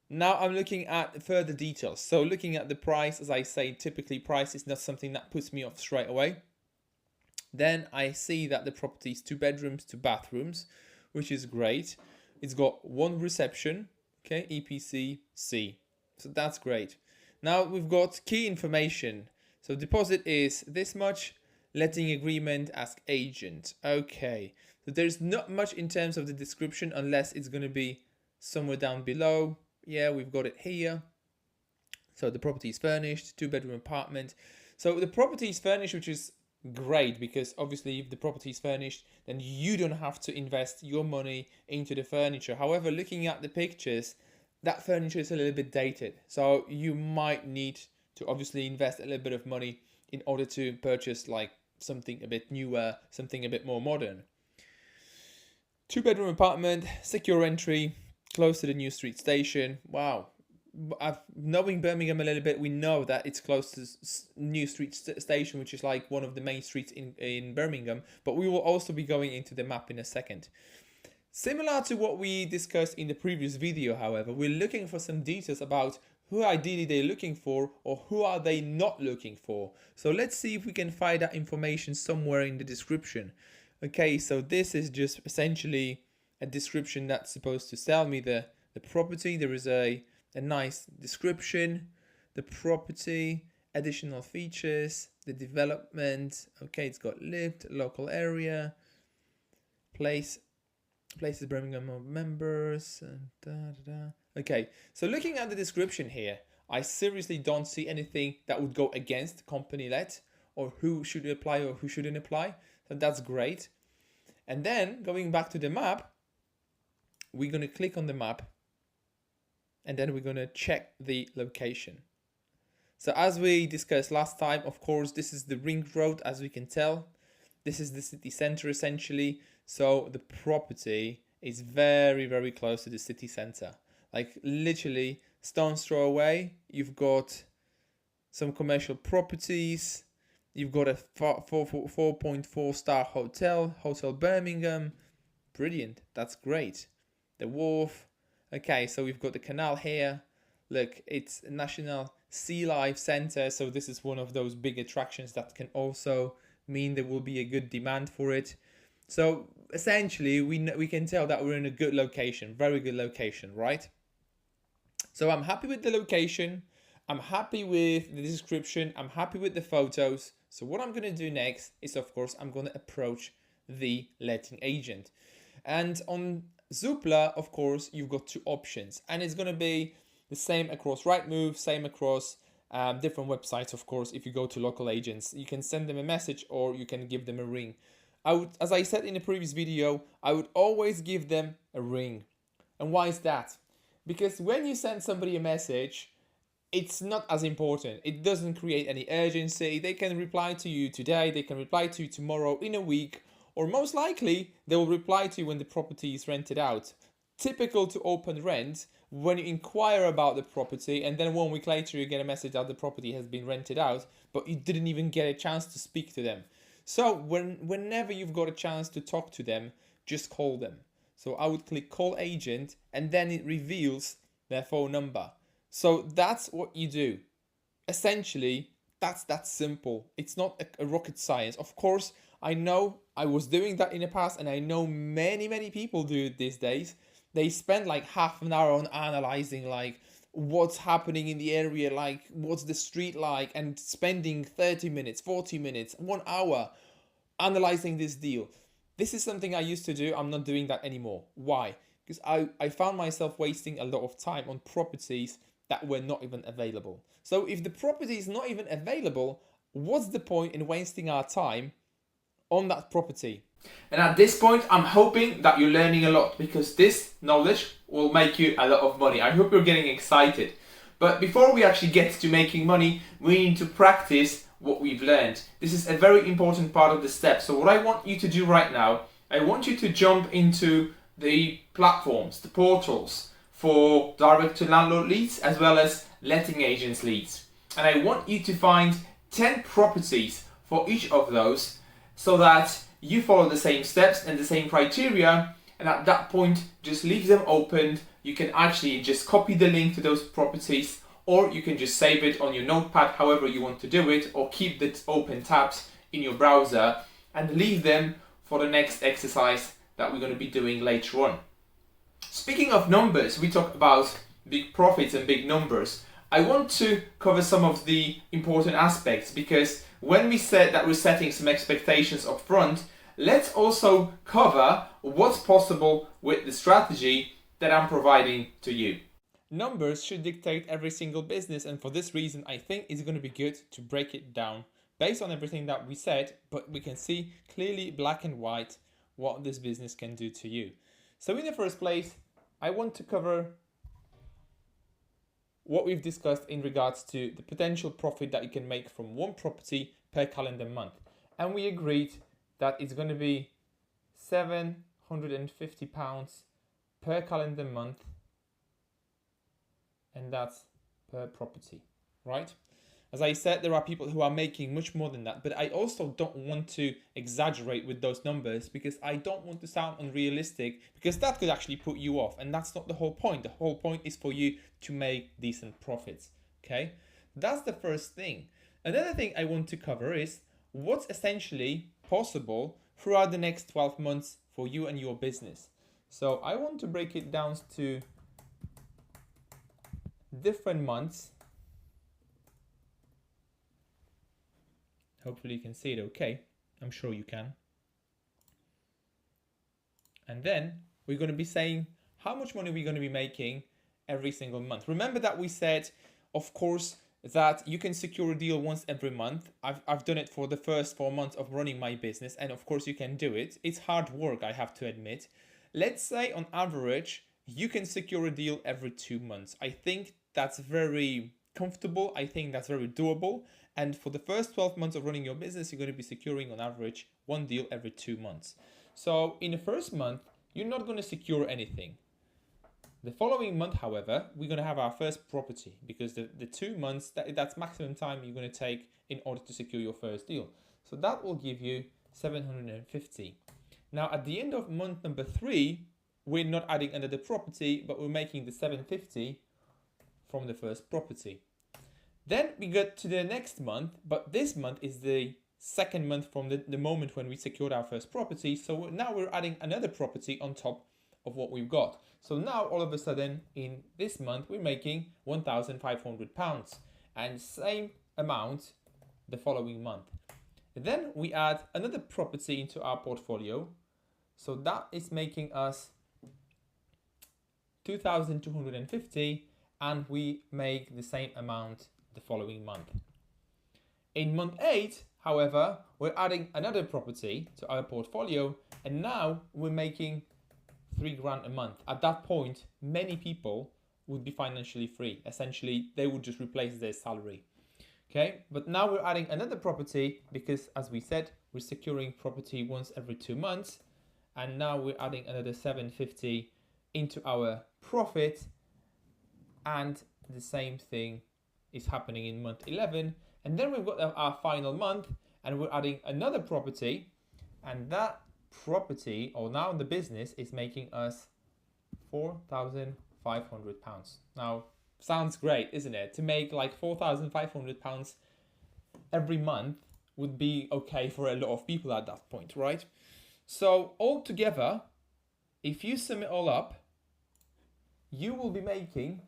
Now I'm looking at further details. So looking at the price, as I say, typically price is not something that puts me off straight away. Then I see that the property is 2 bedrooms, 2 bathrooms, which is great. It's got 1 reception, okay, EPC C. So that's great. Now we've got key information. So deposit is this much, letting agreement, ask agent. Okay, so there's not much in terms of the description unless it's going to be somewhere down below. Yeah, we've got it here. So the property is furnished, 2-bedroom apartment. So the property is furnished, which is great, because obviously if the property is furnished, then you don't have to invest your money into the furniture. However, looking at the pictures, that furniture is a little bit dated. So you might need to obviously invest a little bit of money in order to purchase like something a bit newer, something a bit more modern. 2-bedroom apartment, secure entry, close to the New Street station. Wow. Knowing Birmingham a little bit, we know that it's close to New Street station, which is like one of the main streets in Birmingham. But we will also be going into the map in a second. Similar to what we discussed in the previous video, however, we're looking for some details about who ideally they're looking for or who are they not looking for. So let's see if we can find that information somewhere in the description. Okay, so this is just essentially a description that's supposed to sell me the property. There is a nice description, the property, additional features, the development. Okay, it's got lift, local area, places Birmingham members, and Okay, so looking at the description here, I seriously don't see anything that would go against company let or who should apply or who shouldn't apply. So that's great. And then going back to the map, we're going to click on the map and then we're going to check the location. So as we discussed last time, of course, this is the ring road, as we can tell. This is the city center essentially. So the property is very, very close to the city center. Like literally stone's throw away. You've got some commercial properties. You've got a 4.4 star hotel, Hotel Birmingham. Brilliant. That's great. The wharf. Okay, so we've got the canal here. Look, it's a National Sea Life Center. So this is one of those big attractions that can also mean there will be a good demand for it. So essentially, we can tell that we're in a good location, very good location, right? So I'm happy with the location. I'm happy with the description. I'm happy with the photos. So what I'm going to do next is, of course, I'm going to approach the letting agent. And on Zoopla, of course, you've got 2 options. And it's going to be the same across Rightmove, same across different websites, of course. If you go to local agents, you can send them a message or you can give them a ring. As I said in the previous video, I would always give them a ring. And why is that? Because when you send somebody a message, it's not as important. It doesn't create any urgency. They can reply to you today, they can reply to you tomorrow, in a week, or most likely they will reply to you when the property is rented out. Typical to open rent, when you inquire about the property and then 1 week later you get a message that the property has been rented out, but you didn't even get a chance to speak to them. So whenever you've got a chance to talk to them, just call them. So I would click call agent and then it reveals their phone number. So that's what you do. Essentially, that's that simple. It's not a rocket science. Of course, I know I was doing that in the past and I know many people do it these days. They spend like half an hour on analyzing like what's happening in the area, like what's the street like, and spending 30 minutes, 40 minutes, 1 hour analyzing this deal. This is something I used to do. I'm not doing that anymore. Why? Because I found myself wasting a lot of time on properties that were not even available. So if the property is not even available, what's the point in wasting our time on that property? And at this point, I'm hoping that you're learning a lot, because this knowledge will make you a lot of money. I hope you're getting excited. But before we actually get to making money, we need to practice what we've learned. This is a very important part of the step. So what I want you to do right now, I want you to jump into the platforms, the portals for direct to landlord leads as well as letting agents leads. And I want you to find 10 properties for each of those so that you follow the same steps and the same criteria, and at that point just leave them open. You can actually just copy the link to those properties, or you can just save it on your notepad, however you want to do it, or keep the open tabs in your browser and leave them for the next exercise that we're going to be doing later on. Speaking of numbers, we talk about big profits and big numbers. I want to cover some of the important aspects, because when we said that we're setting some expectations up front, let's also cover what's possible with the strategy that I'm providing to you. Numbers should dictate every single business, and for this reason I think it's going to be good to break it down based on everything that we said, but we can see clearly black and white what this business can do to you. So in the first place, I want to cover what we've discussed in regards to the potential profit that you can make from one property per calendar month. And we agreed that it's going to be £750 per calendar month, and that's per property, right? As I said, there are people who are making much more than that, but I also don't want to exaggerate with those numbers because I don't want to sound unrealistic, because that could actually put you off, and that's not the whole point. The whole point is for you to make decent profits, okay? That's the first thing. Another thing I want to cover is what's essentially possible throughout the next 12 months for you and your business. So I want to break it down to different months. Hopefully you can see it okay. I'm sure you can. And then we're going to be saying how much money we're going to be making every single month. Remember that we said, of course, that you can secure a deal once every month. I've done it for the first 4 months of running my business, and of course you can do it. It's hard work, I have to admit. Let's say on average, you can secure a deal every 2 months. I think that's very comfortable. I think that's very doable. And for the first 12 months of running your business, you're going to be securing on average one deal every 2 months. So in the first month, you're not going to secure anything. The following month, however, we're going to have our first property, because the 2 months, that's maximum time you're going to take in order to secure your first deal. So that will give you 750. Now at the end of month number 3, we're not adding another property, but we're making the 750 from the first property. Then we get to the next month, but this month is the second month from the moment when we secured our first property. So now we're adding another property on top of what we've got. So now all of a sudden in this month, we're making £1,500, and same amount the following month. Then we add another property into our portfolio. So that is making us 2,250, and we make the same amount the following month. In month 8, however, we're adding another property to our portfolio, and now we're making £3,000 a month. At that point, many people would be financially free. Essentially, they would just replace their salary. Okay, but now we're adding another property because, as we said, we're securing property once every 2 months, and now we're adding another 750 into our profit, and the same thing is happening in month 11. And then we've got our final month, and we're adding another property, and that property, or now the business, is making us £4,500. Now, sounds great, isn't it? To make like £4,500 every month would be okay for a lot of people at that point, right? So altogether, if you sum it all up, you will be making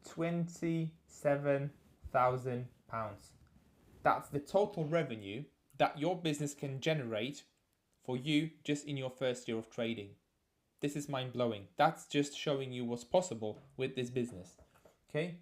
£27,000. That's the total revenue that your business can generate for you just in your first year of trading. This is mind-blowing. That's just showing you what's possible with this business. Okay,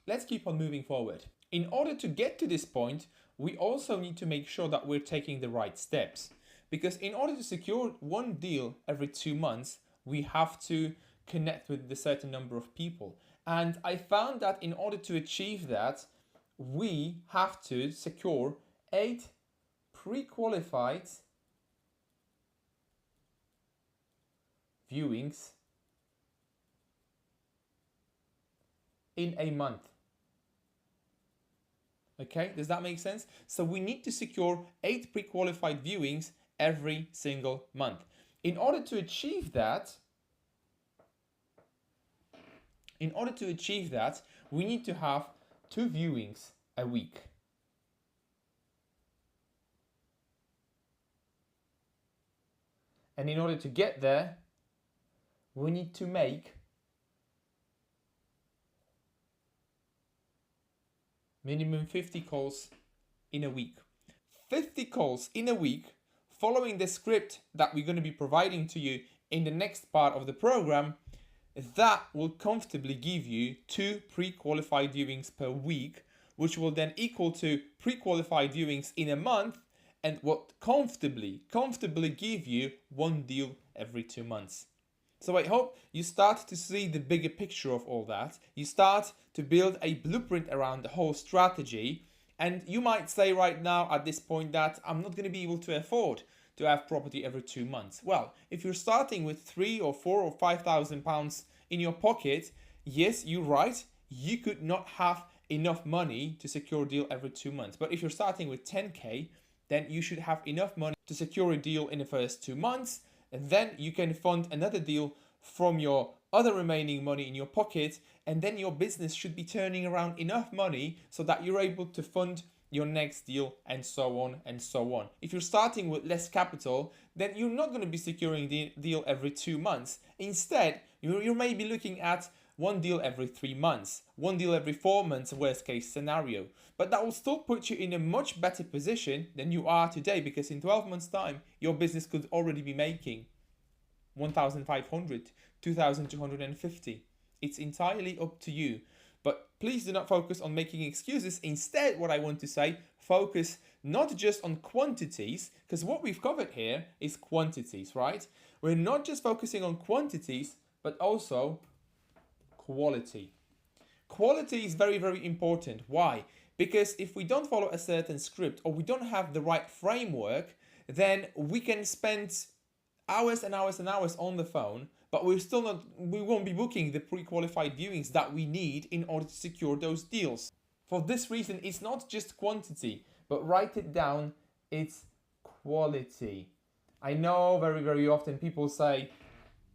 let's keep on moving forward. In order to get to this point, we also need to make sure that we're taking the right steps. Because in order to secure one deal every 2 months, we have to connect with a certain number of people. And I found that in order to achieve that, we have to secure 8 pre-qualified viewings in a month. Okay, does that make sense? So we need to secure 8 pre-qualified viewings every single month. In order to achieve that, we need to have 2 viewings a week. And in order to get there, we need to make minimum 50 calls in a week. 50 calls in a week, following the script that we're going to be providing to you in the next part of the program, that will comfortably give you 2 pre-qualified viewings per week, which will then equal to pre-qualified viewings in a month, and what comfortably give you 1 deal every 2 months. So I hope you start to see the bigger picture of all that. You start to build a blueprint around the whole strategy. And you might say right now at this point that I'm not going to be able to afford to have property every 2 months. Well, if you're starting with 3 or 4 or 5,000 pounds in your pocket, yes, you're right. You could not have enough money to secure a deal every 2 months. But if you're starting with 10k, then you should have enough money to secure a deal in the first 2 months. And then you can fund another deal from your other remaining money in your pocket, and then your business should be turning around enough money so that you're able to fund your next deal, and so on and so on. If you're starting with less capital, then you're not going to be securing the deal every 2 months. Instead, you may be looking at 1 deal every 3 months, 1 deal every 4 months, worst case scenario. But that will still put you in a much better position than you are today, because in 12 months time, your business could already be making 1,500, 2,250. It's entirely up to you. But please do not focus on making excuses. Instead, what I want to say, focus not just on quantities, because what we've covered here is quantities, right? We're not just focusing on quantities, but also quality. Quality is very, very important. Why? Because if we don't follow a certain script, or we don't have the right framework, then we can spend hours and hours and hours on the phone, but we won't be booking the pre-qualified viewings that we need in order to secure those deals. For this reason, it's not just quantity, but write it down, it's quality. I know very, very often people say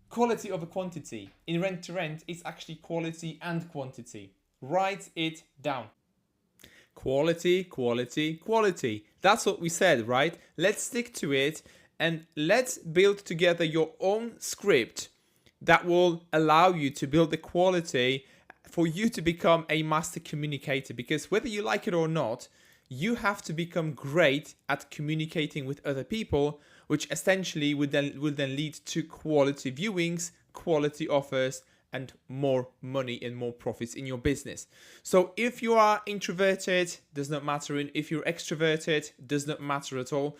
quality over quantity. In rent to rent, it's actually quality and quantity. Write it down. Quality, quality, quality. That's what we said, right? Let's stick to it, and let's build together your own script that will allow you to build the quality for you to become a master communicator. Because whether you like it or not, you have to become great at communicating with other people, which essentially will then lead to quality viewings, quality offers, and more money and more profits in your business. So if you are introverted, does not matter. If you're extroverted, does not matter at all.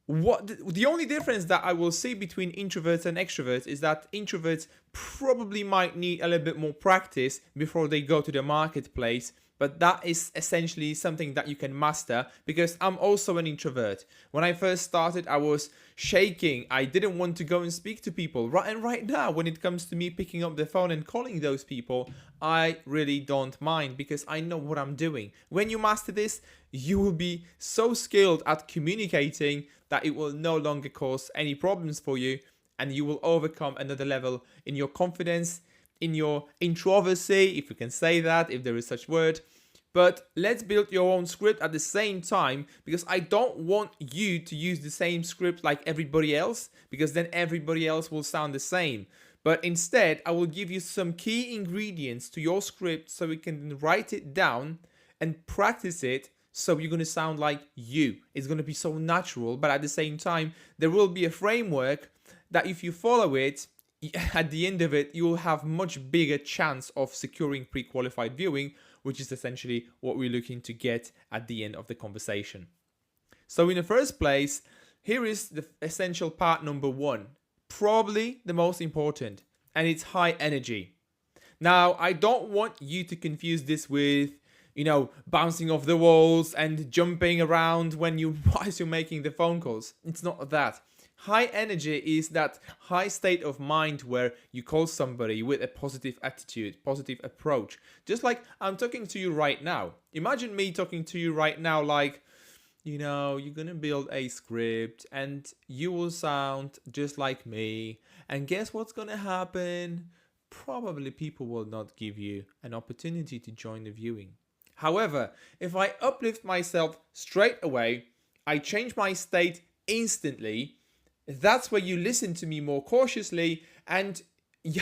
The only difference that I will see between introverts and extroverts is that introverts probably might need a little bit more practice before they go to the marketplace, but that is essentially something that you can master, because I'm also an introvert. When I first started, I was shaking. I didn't want to go and speak to people. Right now, when it comes to me picking up the phone and calling those people, I really don't mind, because I know what I'm doing. When you master this, you will be so skilled at communicating that it will no longer cause any problems for you, and you will overcome another level in your confidence, in your introversy, if you can say that, if there is such word. But let's build your own script at the same time, because I don't want you to use the same script like everybody else, because then everybody else will sound the same. But instead, I will give you some key ingredients to your script so you can write it down and practice it, so you're going to sound like you. It's going to be so natural, but at the same time, there will be a framework that if you follow it, at the end of it, you will have much bigger chance of securing pre-qualified viewing, which is essentially what we're looking to get at the end of the conversation. So in the first place, here is the essential part number 1, probably the most important, and it's high energy. Now, I don't want you to confuse this with bouncing off the walls and jumping around whilst you're making the phone calls. It's not that. High energy is that high state of mind where you call somebody with a positive attitude, positive approach. Just like I'm talking to you right now. Imagine me talking to you right now like, you're gonna build a script and you will sound just like me. And guess what's gonna happen? Probably people will not give you an opportunity to join the viewing. However, if I uplift myself straight away, I change my state instantly, that's where you listen to me more cautiously, and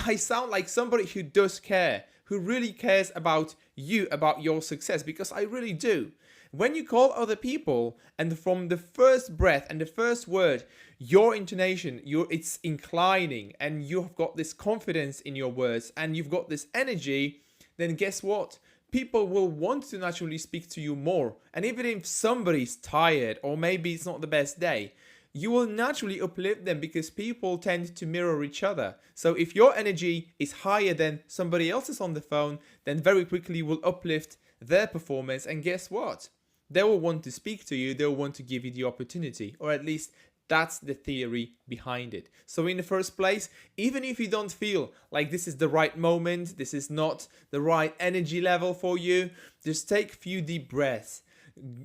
I sound like somebody who does care, who really cares about you, about your success, because I really do. When you call other people, and from the first breath and the first word, your intonation, it's inclining, and you've got this confidence in your words, and you've got this energy, then guess what? People will want to naturally speak to you more. And even if somebody's tired, or maybe it's not the best day, you will naturally uplift them because people tend to mirror each other. So if your energy is higher than somebody else's on the phone, then very quickly you will uplift their performance. And guess what? They will want to speak to you. They'll want to give you the opportunity, or at least that's the theory behind it. So in the first place, even if you don't feel like this is the right moment, this is not the right energy level for you, just take a few deep breaths.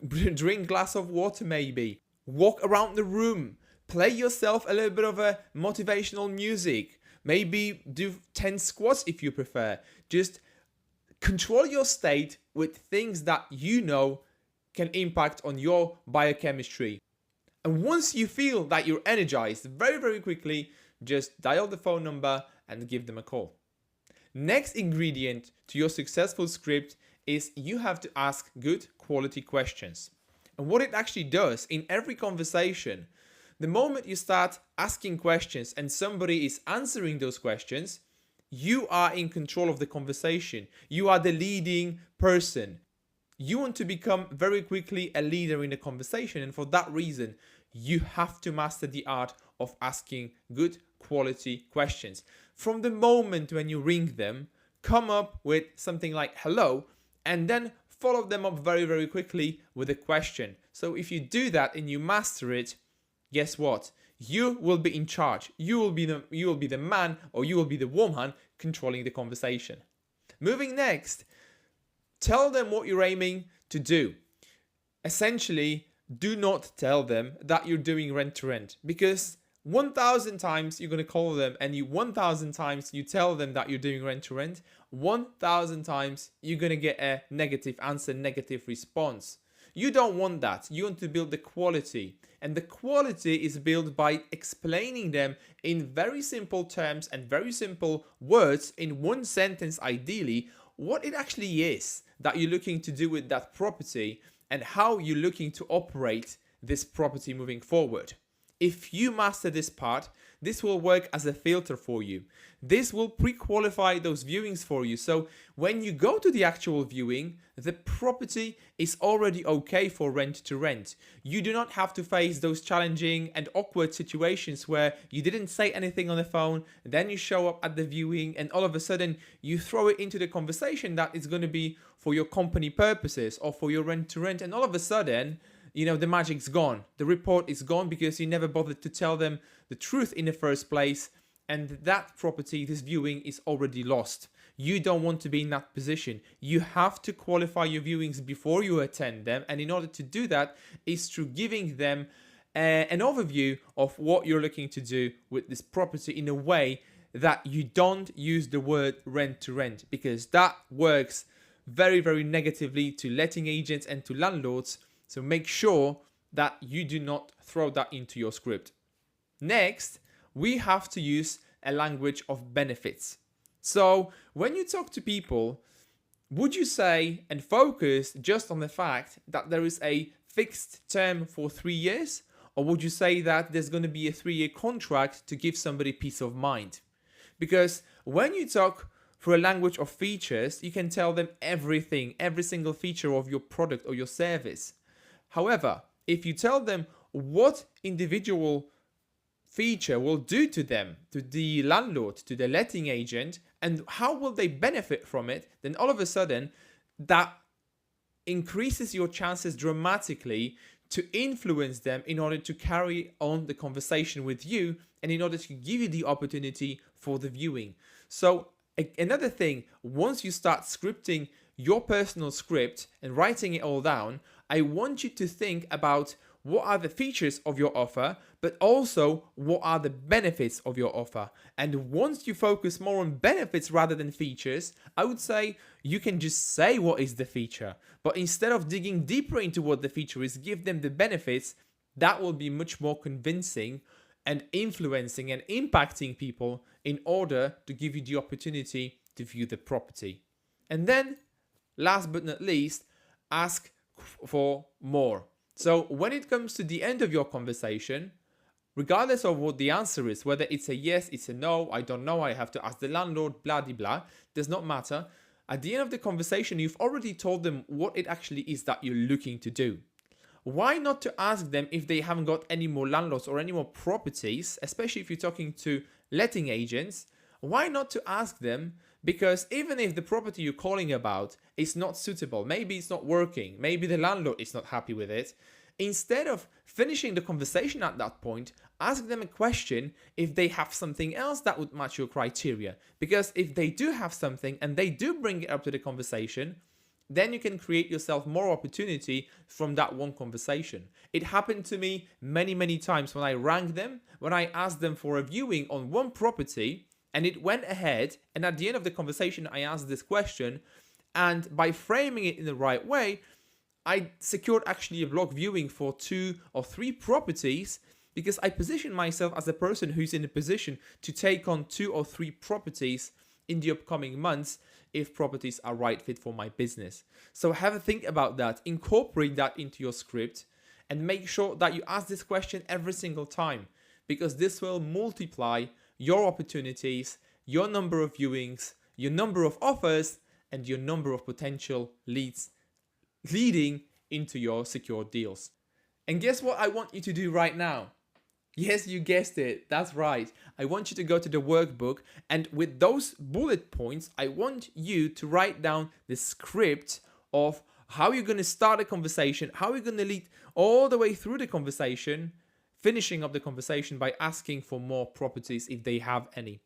Drink a glass of water maybe. Walk around the room. Play yourself a little bit of a motivational music. Maybe do 10 squats if you prefer. Just control your state with things that can impact on your biochemistry. And once you feel that you're energized, very, very quickly, just dial the phone number and give them a call. Next ingredient to your successful script is you have to ask good quality questions. And what it actually does in every conversation, the moment you start asking questions and somebody is answering those questions, you are in control of the conversation. You are the leading person. You want to become very quickly a leader in the conversation, and for that reason, you have to master the art of asking good quality questions. From the moment when you ring them, come up with something like hello, and then follow them up very, very quickly with a question. So if you do that and you master it, guess what? You will be in charge. You will be the man, or you will be the woman controlling the conversation. Moving next, tell them what you're aiming to do. Essentially, do not tell them that you're doing rent to rent, because 1,000 times you're going to call them and 1,000 times you tell them that you're doing rent to rent, 1,000 times you're going to get a negative answer, negative response. You don't want that. You want to build the quality. And the quality is built by explaining them in very simple terms and very simple words, in one sentence ideally, what it actually is that you're looking to do with that property and how you're looking to operate this property moving forward. If you master this part, this will work as a filter for you. This will pre-qualify those viewings for you. So when you go to the actual viewing, the property is already okay for rent to rent. You do not have to face those challenging and awkward situations where you didn't say anything on the phone, then you show up at the viewing and all of a sudden you throw it into the conversation that is going to be for your company purposes or for your rent to rent, and all of a sudden, the magic's gone. The report is gone because you never bothered to tell them the truth in the first place, and that property, this viewing, is already lost. You don't want to be in that position. You have to qualify your viewings before you attend them, and in order to do that is through giving them an overview of what you're looking to do with this property in a way that you don't use the word rent to rent, because that works very, very negatively to letting agents and to landlords. So make sure that you do not throw that into your script. Next, we have to use a language of benefits. So when you talk to people, would you say and focus just on the fact that there is a fixed term for 3 years? Or would you say that there's going to be a 3-year contract to give somebody peace of mind? Because when you talk through a language of features, you can tell them everything, every single feature of your product or your service. However, if you tell them what individual feature will do to them, to the landlord, to the letting agent, and how will they benefit from it, then all of a sudden that increases your chances dramatically to influence them in order to carry on the conversation with you and in order to give you the opportunity for the viewing. So another thing, once you start scripting your personal script and writing it all down, I want you to think about what are the features of your offer, but also what are the benefits of your offer. And once you focus more on benefits rather than features, I would say you can just say what is the feature. But instead of digging deeper into what the feature is, give them the benefits. That will be much more convincing and influencing and impacting people in order to give you the opportunity to view the property. And then, last but not least, ask for more. So when it comes to the end of your conversation, regardless of what the answer is, whether it's a yes, it's a no, I don't know, I have to ask the landlord, blah, blah, blah, does not matter. At the end of the conversation, you've already told them what it actually is that you're looking to do. Why not to ask them if they haven't got any more landlords or any more properties, especially if you're talking to letting agents? Why not to ask them? Because even if the property you're calling about is not suitable, maybe it's not working, maybe the landlord is not happy with it, instead of finishing the conversation at that point, ask them a question if they have something else that would match your criteria. Because if they do have something and they do bring it up to the conversation, then you can create yourself more opportunity from that one conversation. It happened to me many, many times when I rang them, when I asked them for a viewing on one property, and it went ahead, and at the end of the conversation, I asked this question, and by framing it in the right way, I secured actually a block viewing for 2 or 3 properties because I positioned myself as a person who's in a position to take on 2 or 3 properties in the upcoming months if properties are right fit for my business. So have a think about that, incorporate that into your script, and make sure that you ask this question every single time, because this will multiply your opportunities, your number of viewings, your number of offers, and your number of potential leads leading into your secured deals. And guess what I want you to do right now? Yes, you guessed it. That's right. I want you to go to the workbook, and with those bullet points, I want you to write down the script of how you're going to start a conversation, how you're going to lead all the way through the conversation, finishing up the conversation by asking for more properties if they have any.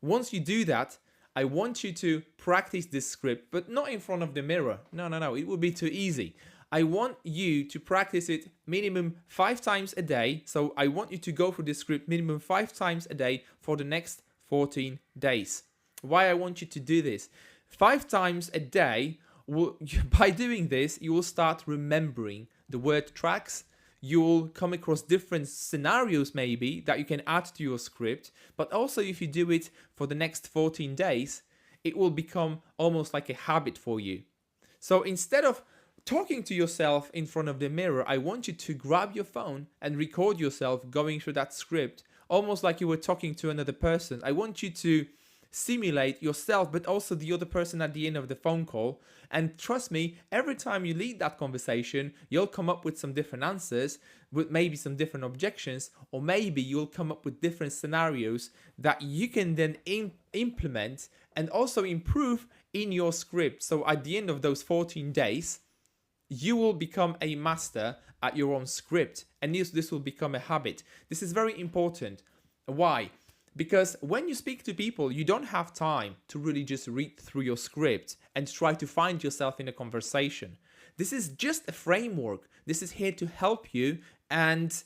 Once you do that, I want you to practice this script, but not in front of the mirror. No, it would be too easy. I want you to practice it minimum 5 times a day. So I want you to go through this script minimum 5 times a day for the next 14 days. Why I want you to do this? 5 times a day, by doing this, you will start remembering the word tracks. You will come across different scenarios maybe that you can add to your script, but also if you do it for the next 14 days, it will become almost like a habit for you. So instead of talking to yourself in front of the mirror, I want you to grab your phone and record yourself going through that script, almost like you were talking to another person. I want you to simulate yourself, but also the other person at the end of the phone call. And trust me, every time you lead that conversation, you'll come up with some different answers, with maybe some different objections, or maybe you'll come up with different scenarios that you can then implement and also improve in your script. So at the end of those 14 days, you will become a master at your own script, and this will become a habit. This is very important. Why? Because when you speak to people, you don't have time to really just read through your script and try to find yourself in a conversation. This is just a framework. This is here to help you and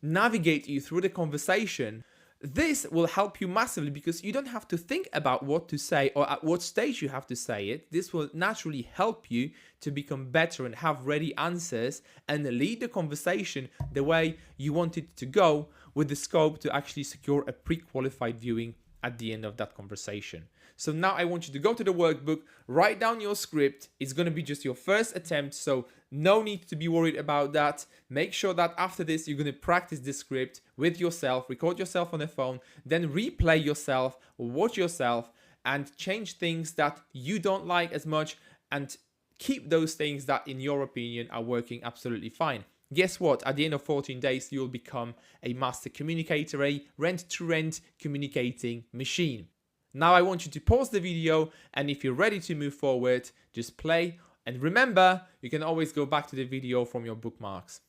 navigate you through the conversation. This will help you massively because you don't have to think about what to say or at what stage you have to say it. This will naturally help you to become better and have ready answers and lead the conversation the way you want it to go, with the scope to actually secure a pre-qualified viewing at the end of that conversation. So now I want you to go to the workbook, write down your script. It's going to be just your first attempt, so no need to be worried about that. Make sure that after this, you're going to practice this script with yourself, record yourself on the phone, then replay yourself, watch yourself, and change things that you don't like as much and keep those things that, in your opinion, are working absolutely fine. Guess what? At the end of 14 days, you'll become a master communicator, a rent-to-rent communicating machine. Now I want you to pause the video, and if you're ready to move forward, just play And remember, you can always go back to the video from your bookmarks.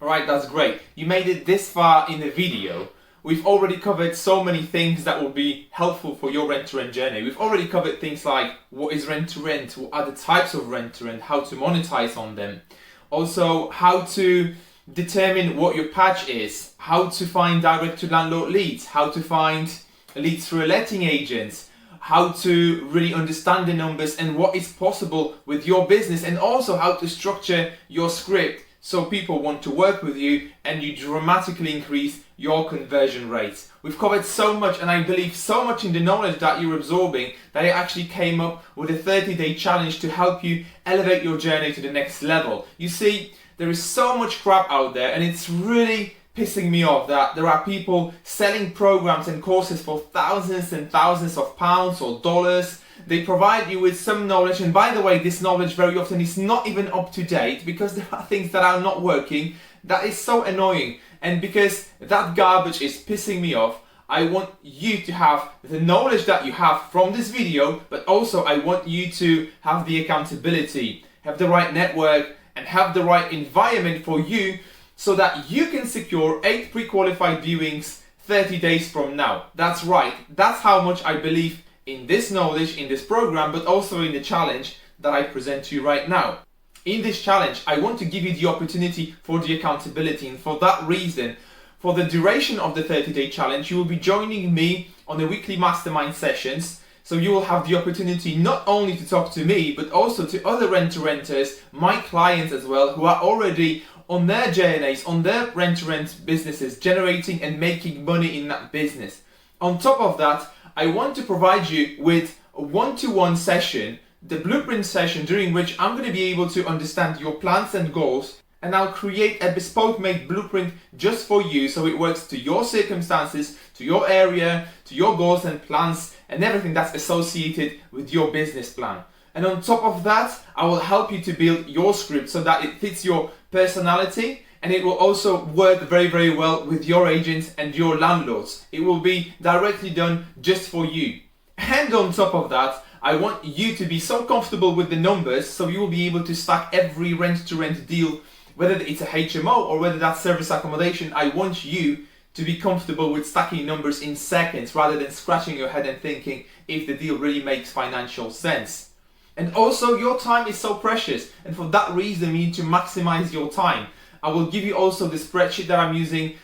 Alright, that's great. You made it this far in the video. We've already covered so many things that will be helpful for your rent-to-rent journey. We've already covered things like what is rent-to-rent, what are the types of rent-to-rent, how to monetize on them. Also, how to determine what your patch is, how to find direct-to-landlord leads, how to find leads through letting agents, how to really understand the numbers and what is possible with your business, and also how to structure your script so people want to work with you and you dramatically increase your conversion rates. We've covered so much, and I believe so much in the knowledge that you're absorbing, that I actually came up with a 30-day challenge to help you elevate your journey to the next level. You see, there is so much crap out there, and it's really pissing me off that there are people selling programs and courses for thousands and thousands of pounds or dollars. They provide you with some knowledge, and by the way, this knowledge very often is not even up to date because there are things that are not working. That is so annoying, and because that garbage is pissing me off, I want you to have the knowledge that you have from this video, but also I want you to have the accountability, have the right network, and have the right environment for you so that you can secure 8 pre-qualified viewings 30 days from now. That's right, that's how much I believe in this knowledge, in this program, but also in the challenge that I present to you right now. In this challenge, I want to give you the opportunity for the accountability, and for that reason, for the duration of the 30-day challenge, you will be joining me on the weekly mastermind sessions. So you will have the opportunity not only to talk to me, but also to other rent-to-renters, my clients as well, who are already on their journeys, on their rent-to-rent businesses, generating and making money in that business. On top of that, I want to provide you with a one-to-one session, the blueprint session, during which I'm going to be able to understand your plans and goals, and I'll create a bespoke made blueprint just for you so it works to your circumstances, to your area, to your goals and plans, and everything that's associated with your business plan. And on top of that, I will help you to build your script so that it fits your personality, and it will also work very, very well with your agents and your landlords. It will be directly done just for you. And on top of that, I want you to be so comfortable with the numbers so you will be able to stack every rent-to-rent deal, whether it's a HMO or whether that's service accommodation. I want you to be comfortable with stacking numbers in seconds rather than scratching your head and thinking if the deal really makes financial sense. And also, your time is so precious, and for that reason we need to maximize your time. I will give you also the spreadsheet that I'm using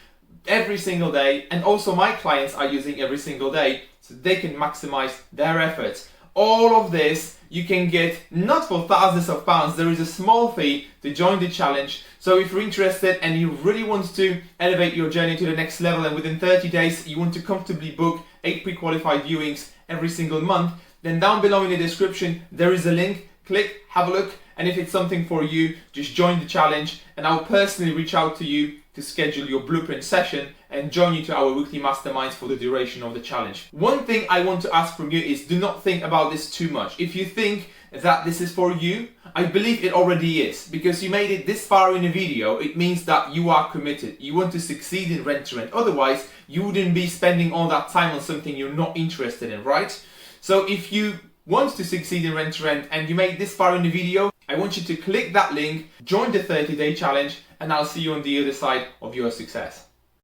every single day, and also my clients are using every single day, so they can maximize their efforts. All of this you can get not for thousands of pounds. There is a small fee to join the challenge. So if you're interested and you really want to elevate your journey to the next level, and within 30 days you want to comfortably book 8 pre-qualified viewings every single month, then down below in the description there is a link. Click, have a look, and if it's something for you, just join the challenge, and I'll personally reach out to you to schedule your blueprint session and join you to our weekly masterminds for the duration of the challenge. One thing I want to ask from you is, do not think about this too much. If you think that this is for you, I believe it already is, because you made it this far in a video. It means that you are committed. You want to succeed in rent-to-rent. Otherwise, you wouldn't be spending all that time on something you're not interested in, right? So if you want to succeed in rent-to-rent and you made this far in the video, I want you to click that link, join the 30-day challenge, and I'll see you on the other side of your success.